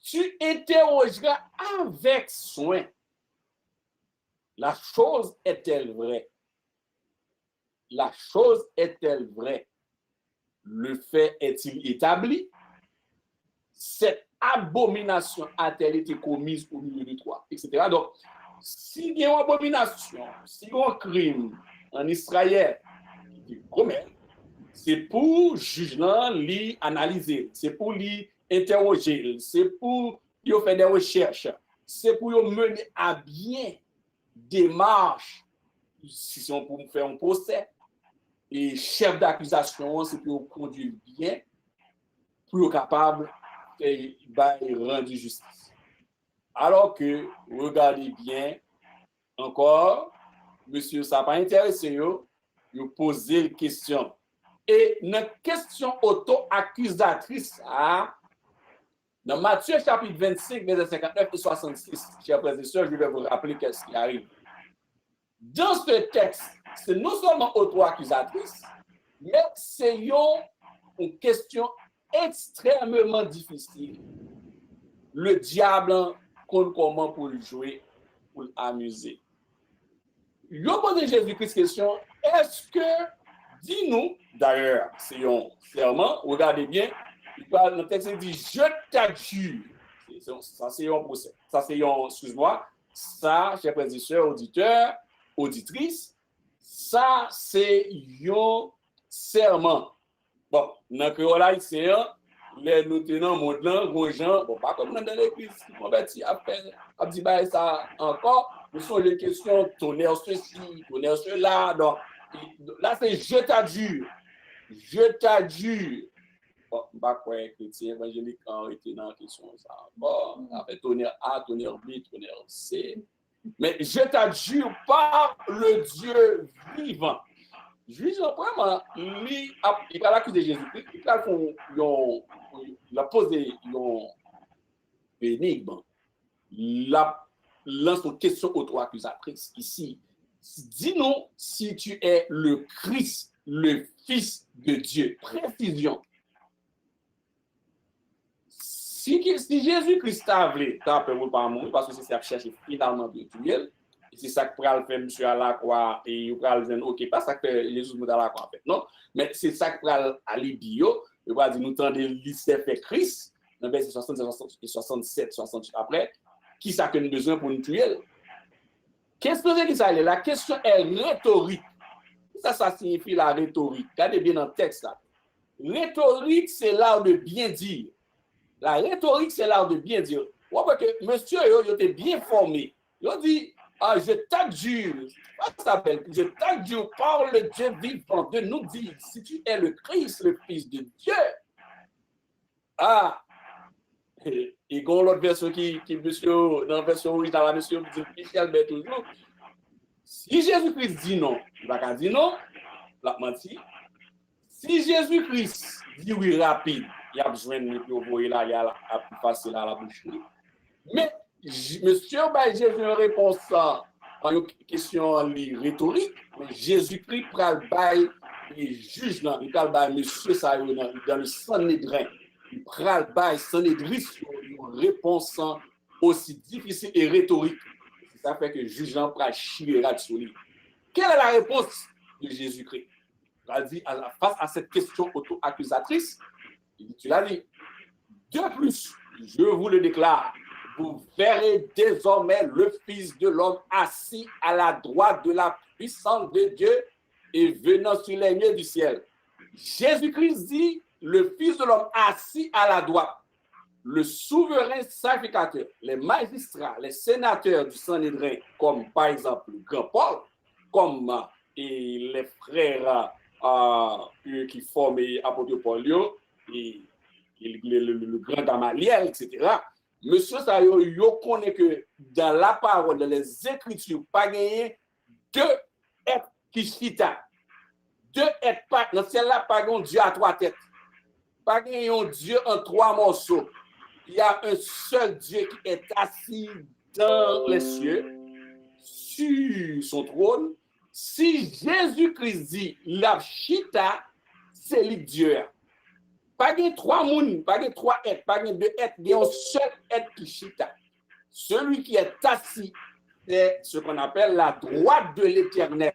tu interrogeras avec soin. La chose est-elle vraie? La chose est-elle vraie? Le fait est-il établi? Cette abomination a-t-elle été commise au milieu de toi? Etc. Donc, s'il y a une abomination, s'il y a un crime en Israël qui commet, c'est pour juger, lui analyser, c'est pour lui interroger, c'est pour lui faire des recherches, c'est pour lui mener à bien démarche, si on peut faire un procès, et chef d'accusation, c'est pour conduire bien, pour être capable de rendre justice. Alors que, regardez bien, encore, monsieur, ça n'a pas intéressé, il poser une question. Et une question auto-accusatrice, dans Matthieu chapitre 25, verset 59 et 66, chers frères et sœurs, je vais vous rappeler qu'est-ce qui arrive. Dans ce texte, c'est non seulement auto-accusatrice, mais c'est une question extrêmement difficile. Le diable compte comment pour le jouer, pour l'amuser. Il a posé Jésus-Christ question, est-ce que, dis-nous, d'ailleurs, c'est un serment, regardez bien, il parle dans le texte, il dit, je t'adjure. Ça, c'est un procès. Ça, c'est un, excuse-moi, ça, chers frères et sœurs, auditeurs, auditrices, ça, c'est un serment. Bon, dans le créole haïtien, les nous tenons mon blanc, gros gens, bon, pas comme dans l'église, qui convertit après, à dit, bah, ça encore, ce sont les questions, tonnerre ceci, tonnerre cela, donc, là, c'est je t'adjure. Je t'adjure. Bon, pas quoi, chrétien évangélique, quand on était dans la question, ça. Bon, après, tonnerre A, tonnerre B, tonnerre C. Mais je t'adjure par le Dieu vivant. Juge, vraiment, il va l'accuser Jésus-Christ, il a posé une énigme, il a lancé une question auto-accusatrice ici. Dis-nous si tu es le Christ, le Fils de Dieu. Précision. Si Jésus-Christ t'a voulu, t'as peur pas mourir, parce que c'est ça que cherche finalement de tuer. C'est ça que pral faire monsieur à la croix et il pral dire ok pas ça que Jésus nous dans la croix en fait non mais c'est ça que pral aller bio il va dire nous tendez lycée fait Christ dans verset 67 68 après qui ça que nous besoin pour nous tuer qu'est-ce que c'est ça la question est rhétorique ça signifie la rhétorique regardez bien dans le texte là rhétorique c'est l'art de bien dire la rhétorique c'est l'art de bien dire ouais que monsieur il était bien formé il dit ah, je t'adjure, je t'adjure par le Dieu vivant de nous dire si tu es le Christ, le Fils de Dieu. Ah, Et quand l'autre version qui monsieur, dans la version originale, monsieur dit Michel ben toujours, si Jésus-Christ dit non, il va pas dire non, la menti. Si Jésus-Christ dit oui rapide, il y a besoin de nous pour là, il y a plus facile à la bouche. Mais monsieur ben Jésus une réponse à une question rhétorique, mais Jésus-Christ pral bail et juge dans il pral bail monsieur ça dans le Sanhédrin. Il pral bail Sanhédrin une réponse aussi difficile et rhétorique. Ça fait que juge Jean pral chier sur lui. Quelle est la réponse de Jésus-Christ? Il a dit face à cette question auto-accusatrice, tu l'as dit. De plus, je vous le déclare, vous verrez désormais le Fils de l'homme assis à la droite de la puissance de Dieu et venant sur les nuées du ciel. Jésus-Christ dit, le Fils de l'homme assis à la droite, le souverain sacrificateur, les magistrats, les sénateurs du Sanhédrin, comme par exemple le grand Paul, comme et les frères qui forment l'apôtre Paul, et le grand Gamaliel, etc. Monsieur Sayo, yo connaît que dans la parole, dans les Écritures, pas gagné deux êtres qui chita. Deux êtres pas, dans celle-là, pas un Dieu à trois têtes. Pas gagné un Dieu en trois morceaux. Il y a un seul Dieu qui est assis dans les cieux, sur son trône. Si Jésus-Christ dit la chita, c'est lui Dieu. Pas de trois mouns, pas de trois êtres, pas de deux êtres, il y a un seul être qui chita. Celui qui est assis, c'est ce qu'on appelle la droite de l'Éternel.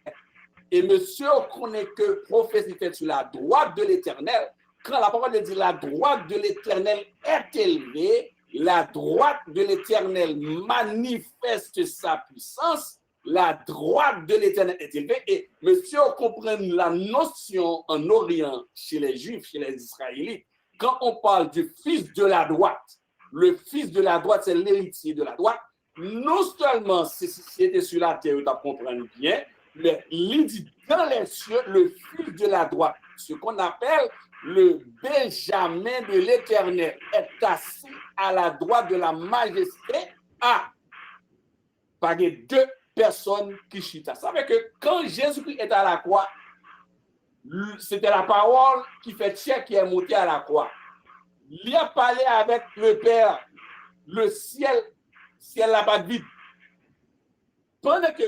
Et monsieur connaît que prophétie fait sur la droite de l'Éternel. Quand la parole dit la droite de l'Éternel est élevée, la droite de l'Éternel manifeste sa puissance, la droite de l'Éternel est élevée. Et monsieur comprend la notion en Orient, chez les Juifs, chez les Israélites, quand on parle du fils de la droite, le fils de la droite, c'est l'héritier de la droite. Non seulement c'était sur la terre, tu comprends bien, mais il dit dans les cieux, le fils de la droite, ce qu'on appelle le Benjamin de l'Éternel, est assis à la droite de la majesté par les deux personnes qui chita. Ça veut dire que quand Jésus-Christ est à la croix, c'était la parole qui fait chair qui est montée à la croix. Il a parlé avec le Père, le ciel n'a pas de vide. Pendant que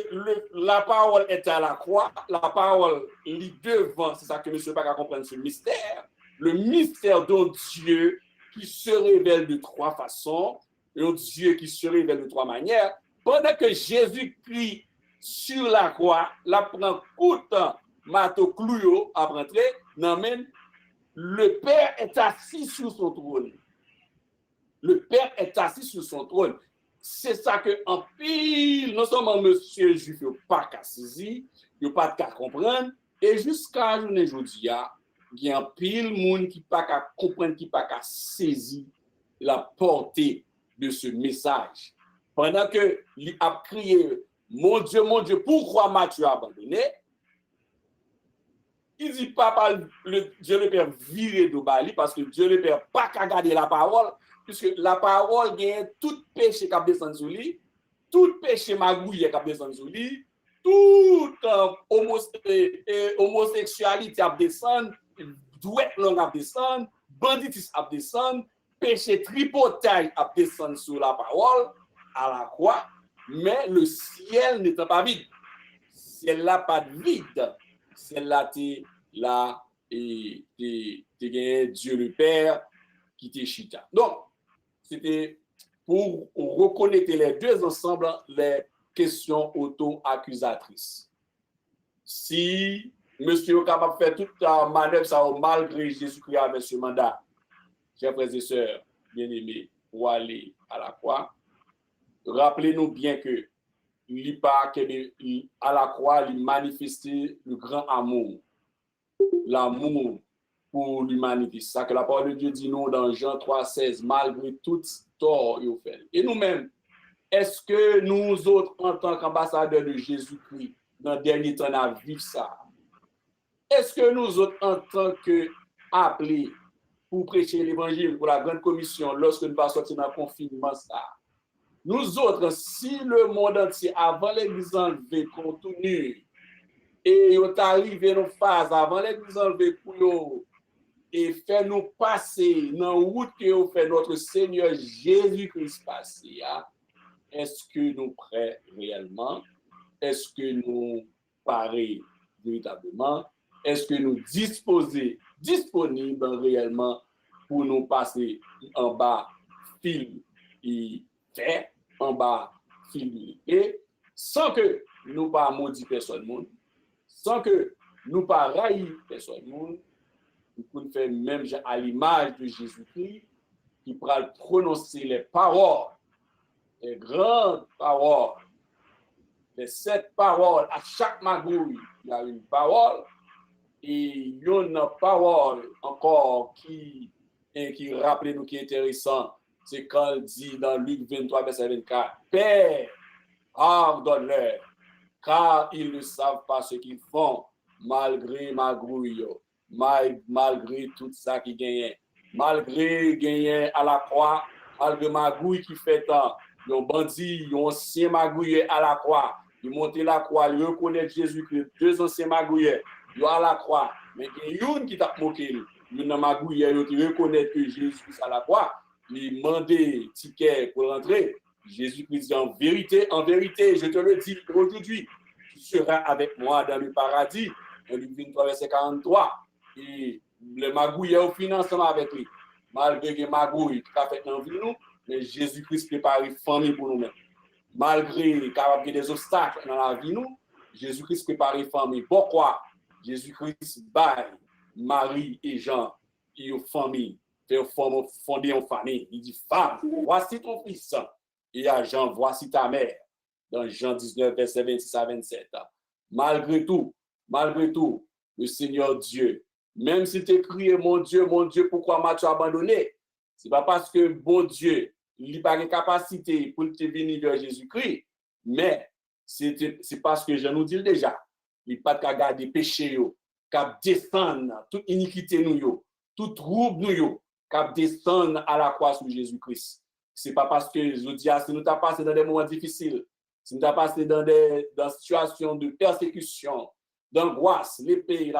la parole est à la croix, la parole lit devant, c'est ça que M. Paca comprend ce mystère, le mystère d'un Dieu qui se révèle de trois façons, un Dieu qui se révèle de trois manières. Pendant que Jésus crie sur la croix, la prend coûte mato clouyo à rentrer, le Père est assis sur son trône. Le Père est assis sur son trône. C'est ça que en pile, non seulement monsieur juif n'a pas qu'à saisir, il n'a pas qu'à comprendre, et jusqu'à journée aujourd'hui, il y a un pile monde qui n'a pas qu'à comprendre, qui n'a pas qu'à saisir la portée de ce message. Pendant que il a crié, mon Dieu, pourquoi m'as-tu abandonné? Il dit pas Dieu le Père viré de Bali, parce que Dieu le Père pas qu'à garder la parole, puisque la parole gagne tout péché qui a descendu sur lui, tout péché magouillé qui a descendu sur lui, toute homosexualité a descendu, douette langue a descendu, banditisme a descendu, péché tripotage a descendu sur la parole, à la croix, mais le ciel n'était pas vide. Le ciel n'a pas de vide. Celle-là, là, et Dieu le Père qui te chita. Donc, c'était pour reconnaître les deux ensemble les questions auto-accusatrices. Si monsieur est capable de faire toute la manœuvre, ça malgré Jésus-Christ avec ce mandat, chers frères et sœurs, bien-aimés, pour aller à la croix, rappelez-nous bien que à la croix, il manifestait le grand amour, l'amour pour l'humanité. C'est ça que la parole de Dieu dit nous dans Jean 3,16, malgré tout tort et fait. Et nous-mêmes, est-ce que nous autres, en tant qu'ambassadeurs de Jésus-Christ, dans le dernier temps, on a vécu ça? Est-ce que nous autres, en tant qu'appelés, pour prêcher l'évangile, pour la grande commission, lorsque nous allons sortir dans le confinement, ça. Nous autres, si le monde entier, avant l'église enlevée, continue, et on arrive dans une phase, avant l'église enlevée, pour nous, et faire nous passer dans la route que fait notre Seigneur Jésus-Christ passer, est-ce que nous prêts réellement? Est-ce que nous parés véritablement? Est-ce que nous disponibles réellement pour nous passer en bas fil et fait, en bas fil et sans que nous pas maudit personne monde, sans que nous pas raillir personne monde, nous faire même à l'image de Jésus-Christ qui pourra prononcer les paroles, les grandes paroles, les 7 paroles. À chaque magouille, il y a une parole et il y a une parole encore qui rappelle nous qui est intéressant. C'est quand il dit dans Luc 23, verset 24, Père, pardonne-leur, car ils ne savent pas ce qu'ils font, malgré magouille, malgré tout ça qui gagne, malgré gagner à la croix, malgré magouille qui fait tant, un bandit, un ancien magouille à la croix, il monte la croix, il reconnaît Jésus-Christ, 2 anciens magouillés, ils à la croix, mais il y a une qui t'a moqué, une magouille qui reconnaît que Jésus-Christ à la croix, il demandait ticket pour rentrer. Jésus-Christ dit en vérité, je te le dis aujourd'hui, tu seras avec moi dans le paradis. Luc 23, verset 43. Et le magouille est au financement avec lui. Malgré que magouille qui a fait dans vie nous, mais Jésus-Christ prépare une famille pour nous-mêmes. Malgré qu'il y a des obstacles dans la vie nous, Jésus-Christ prépare une famille. Pourquoi? Jésus-Christ baille Marie et Jean et une famille. Fonder une famille. Il dit, femme, voici ton fils. Et à Jean, voici ta mère. Dans Jean 19, verset 26 à 27. Malgré tout, le Seigneur Dieu, même si tu crié, mon Dieu, pourquoi m'as-tu abandonné? Ce n'est pas parce que bon Dieu, il n'a pas de capacité pour te venir vers Jésus-Christ, mais c'est parce que je nous dis déjà, il n'a pas de garder péché, qu'à descendre toute iniquité, toute trouble, qu'à descendre à la croix sur Jésus-Christ. Ce n'est pas parce que je dis, si nous t'avons passé dans des moments difficiles, si nous t'avons passé dans des situations de persécution, d'angoisse, l'épée,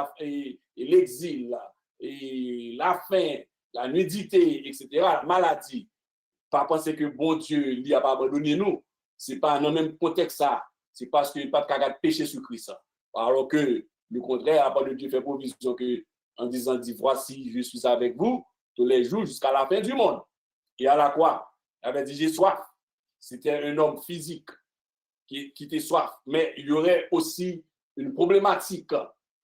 l'exil, et la faim, la nudité, etc., la maladie, pas penser que bon Dieu lui a pas abandonné nous. C'est pas dans le même contexte ça. C'est parce qu'il n'y a pas de péché sur Christ. Alors que le contraire, la parole de Dieu fait provision que en disant, voici, je suis avec vous tous les jours jusqu'à la fin du monde. Et à la croix, il avait dit, j'ai soif. C'était un homme physique qui était soif. Mais il y aurait aussi une problématique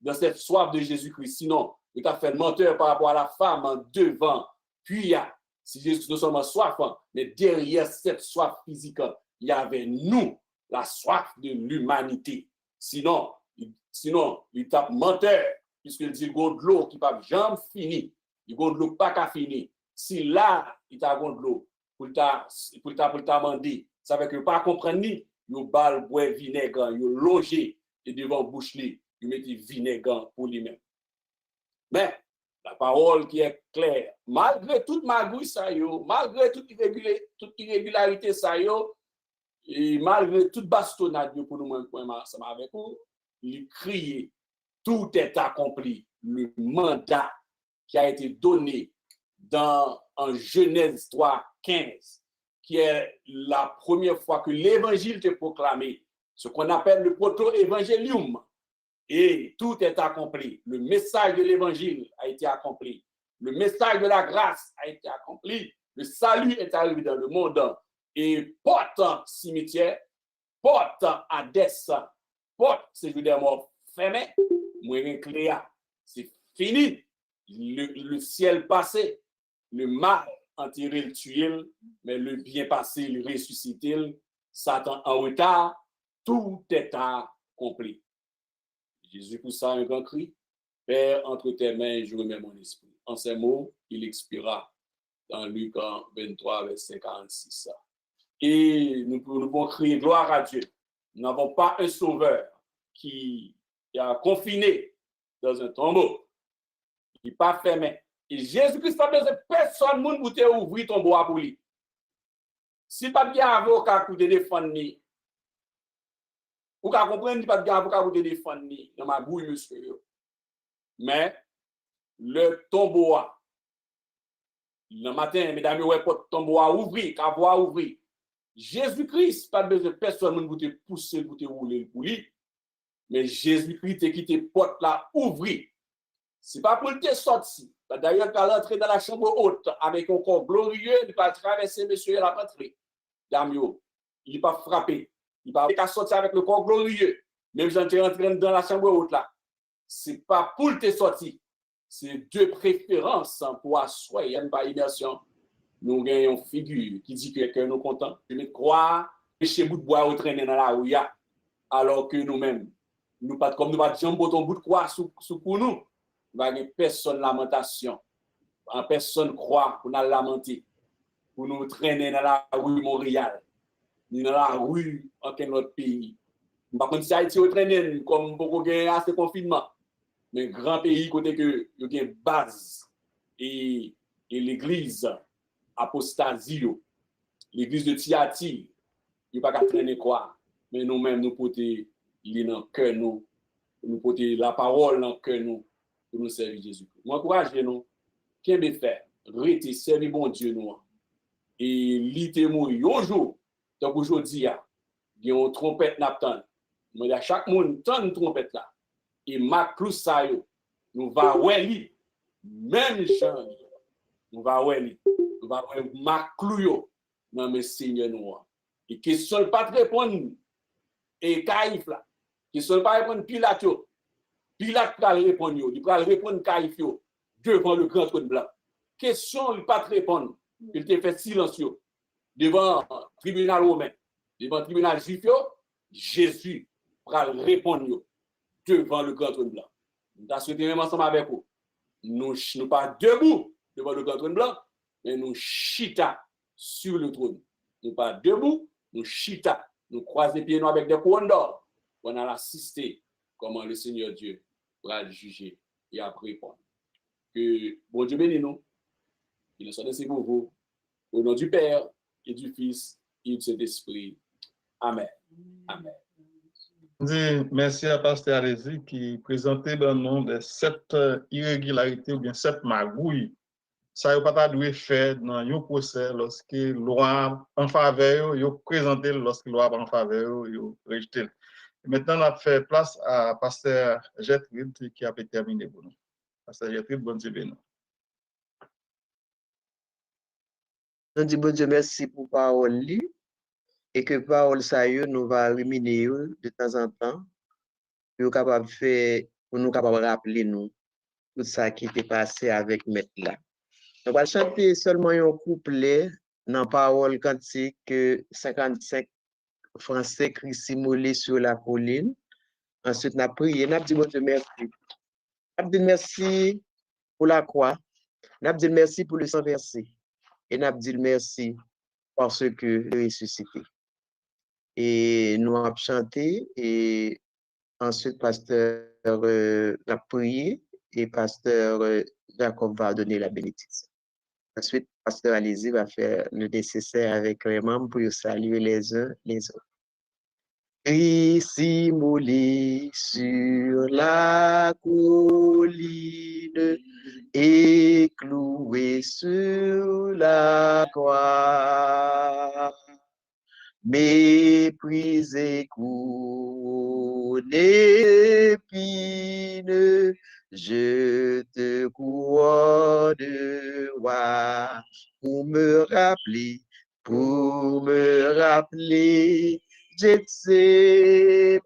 dans cette soif de Jésus-Christ. Sinon, il a fait le menteur par rapport à la femme en devant. Puis, il y a, si Jésus non seulement soif, mais derrière cette soif physique, il y avait nous, la soif de l'humanité. Sinon, il tape menteur, puisqu'il dit qu'il y a de l'eau qui ne peut jamais finir. Il y a de l'eau qui pas qu'à finir. Si là, il y a de l'eau pour t'amender, ça veut que pas comprendre ni, il bal bois vinaigre, il logé et devant bouche li, il met vinaigre pour lui-même. Mais la parole qui est claire, malgré toute magouille ça yo, malgré toute irrégularité ça yo, et malgré toute bastonnade pour nous ensemble avec vous, il crie, tout est accompli. Le mandat qui a été donné dans en Genèse 3:15, qui est la première fois que l'évangile est proclamé, ce qu'on appelle le proto-évangélium. Et tout est accompli. Le message de l'évangile a été accompli. Le message de la grâce a été accompli. Le salut est arrivé dans le monde. Et porte cimetière, porte Hadès, porte séjour des morts fermé, moyen clair, c'est fini. Le ciel passé, le mal enterré, le tué, mais le bien passé, le ressuscité, Satan en retard, tout est accompli. Jésus poussa un grand cri, Père, entre tes mains, je remets mon esprit. En ces mots, il expira dans Luc 23, verset 46. Et nous pouvons crier gloire à Dieu. Nous n'avons pas un sauveur qui a confiné dans un tombeau, qui n'est pas fermé, Et Jésus-Christ n'a besoin de personne pour te ouvrir ton bois pour lui. Si pas de avocat pour te défendre, ou qu'à comprendre qu'il pas de avocat pour te défendre, dans ma bouille, monsieur. Mais, le tombeau, le matin, mesdames, ouais, tombeau à ouvrir, qu'à voir ouvrir. Jésus-Christ, pas besoin de personne pour te pousser, pour te rouler pour lui. Mais Jésus-Christ te quitté porte là, ouvrir. C'est pas pour te sortir. D'ailleurs, quand l'entrée dans la chambre haute avec un corps glorieux, il va traverser monsieur la rentrée. Damio, il va pas frapper. Il va pas sortir avec le corps glorieux. Même si tu es rentré dans la chambre haute là. C'est pas pour te sortir. C'est deux préférences pour asseoir. Il n'y a pas immersion. Nous gagnons une figure qui dit que nous contents. Je me crois chez bout de bois au traîner dans la rue. Alors que nous-mêmes, nous pas comme nous pas de ton bout de quoi sous pour nous. Il n'y a personne lamentation. Personne croit pour nous lamenter. Pour nous traîner dans la rue Montréal. Ni dans la rue en quel autre pays. Par contre, si Haïti au traîner comme beaucoup de assez confinement. Mais grand pays côté que il y a une base et l'église apostasie, l'église de Tiati, il n'y a pas qu'à traîner quoi. Mais nous-mêmes, nous porter dans le cœur, nous porter la parole dans le cœur, nous, pour nous servir Jésus. Moi, encouragez-nous, qu'est-ce que faire? Rester, servir bon Dieu, nous. Et l'ité mourir un jour, donc aujourd'hui, il y a une trompette n'attend. Mais à chaque monde, tant une trompette là. Et Maclou ça yo, nous va ouais même gens, nous va ouais Maclou yo, dans mes seigneurs noirs. Et question pas de répondre, et Caïf là, question pas répondre Pilate yo. Pilate va répondre yo, il va répondre Caïf yo, devant le grand trône blanc. Question il pas de répondre, il te fait silencieux devant le tribunal romain, devant le tribunal juif yo, Jésus va répondre yo. Devant le grand trône blanc. Nous avons souhaité même ensemble avec vous. Nous ne pas debout devant le grand trône blanc, mais nous chita sur le trône. Nous pas debout, nous chita, nous croisons les pieds avec des couronnes d'or. On a assisté comment le Seigneur Dieu va juger et après répondre. Que bon Dieu bénisse nous. Il nous soit ainsi pour vous. Au nom du Père et du Fils et du Saint-Esprit. Amen. Amen. Merci à Pasteur Alési qui présentait le nom de 7 irrégularités ou bien 7 magouilles. Ça n'a pas dû faire dans un procès lorsque loi en faveur, vous présentez lorsque loi en faveur, vous rejetez. Maintenant, on a fait place à Pasteur Gertrude qui a terminé pour nous. Pasteur Gertrude, bonne journée. Nous disons bon Dieu merci pour parole et que parole ça nous va ruminer de temps en temps pour capable faire pour nous capable rappeler nous tout ça qui était passé avec maître là. On va chanter seulement un couplet dans parole cantique 55 français Christ molé sur la colline. Ensuite, on a prié, on a dit bon Dieu merci. On a dit merci pour la croix. On a dit merci pour le sang versé. Et on a dit merci parce que le ressuscité. Et nous avons chanté et ensuite pasteur a prié et pasteur Jacob va donner la bénédiction. Ensuite, pasteur Alési va faire le nécessaire avec les membres pour saluer les uns les autres. Christ immolé sur la colline et cloué sur la croix, méprisé, couronné d'épines, je te couronne, roi, pour me rappeler Gethsémani,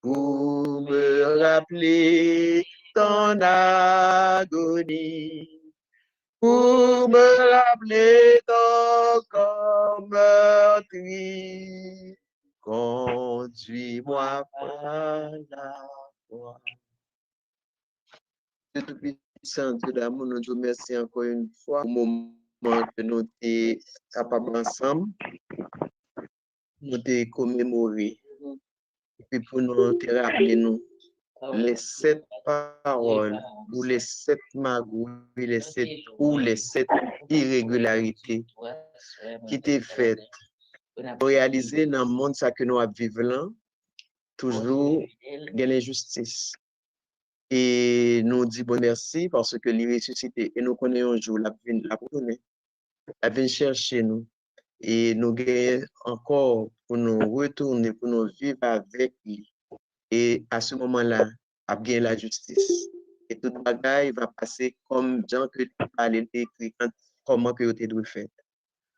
pour me rappeler ton agonie, pour me rappeler ton corps meurtri, conduis-moi par la voie. De tout puissant Dieu d'amour, nous te remercions encore une fois au moment que nous sommes capables ensemble, nous te commémorer, et puis pour nous te rappeler nous les 7 paroles ou les 7 magouilles, les 7 irrégularités qui étaient faites pour réaliser dans le monde ça que nous vivons là, toujours il y a l'injustice. Et nous disons bon merci parce que les ressuscité et nous connaissons un jour la vie chercher nous et nous gagnons encore pour nous retourner, pour nous vivre avec lui. Et à ce moment-là, à bien la justice. Et tout bagaille va passer comme Jean que tu parlais écrit comment que tu dois faire.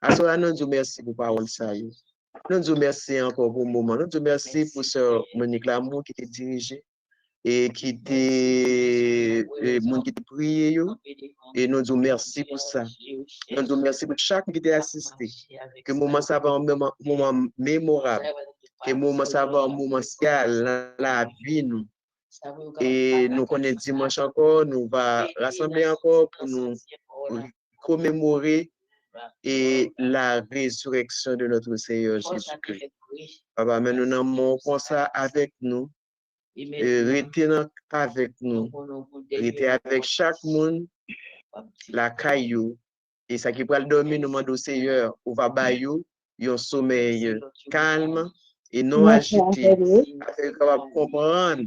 À ce moment-là, nous disons merci pour parole ça. Nous disons merci encore pour le moment. Nous disons merci pour sœur Monique Lamour qui t'a dirigé et qui t'a prié. Et nous disons merci pour ça. Nous disons merci pour chaque qui t'a assisté. Que le moment ça va un moment mémorable. Que le moment ça va un moment spécial dans la vie nous. Et nous connaissons dimanche encore, nous va rassembler encore pour nous commémorer et la résurrection de notre Seigneur Jésus-Christ. Papa, mais nous n'avons comme ça avec nous, restez avec nous, restez avec chaque monde, la caillou, et ça qui va dormir, nous demandons au Seigneur, ou va bailler un sommeil calme et non agité, afin de comprendre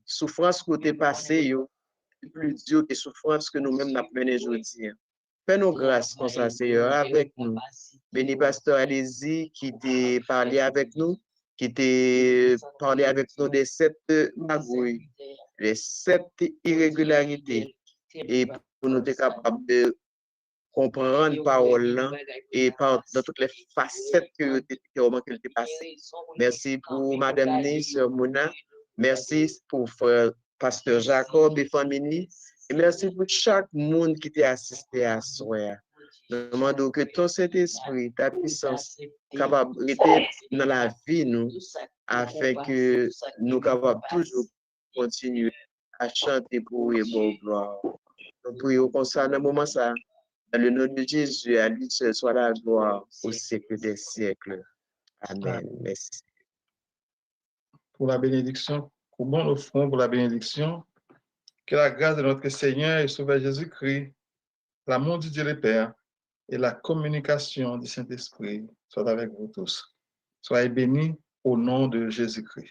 souffrance que tu as passée, plus dur que souffrance que nous-mêmes nous mené aujourd'hui. Fais-nous grâce comme ça, Seigneur, avec nous. Béni pasteur Alési qui t'a parlé avec nous, qui t'a parlé avec nous des 7 magouilles, les 7 irrégularités, et pour nous être capables de comprendre la parole et dans toutes les facettes que tu as passées. Merci pour Madame Né, Sœur Mouna. Merci pour Pasteur Jacob et famille. Et merci pour chaque monde qui t'a assisté à soi. Nous demandons que ton Saint-Esprit, ta puissance, capable d'être dans la vie, nous, afin que nous capables toujours continuer à chanter pour et bon gloire. Nous prions comme ça dans le moment ça. Dans le nom de Jésus, à lui seul soit la gloire au siècle des siècles. Amen. Merci. Pour la bénédiction, pour bon offrande pour la bénédiction, que la grâce de notre Seigneur et Sauveur Jésus-Christ, l'amour du Dieu le Père et la communication du Saint-Esprit soient avec vous tous. Soyez bénis au nom de Jésus-Christ.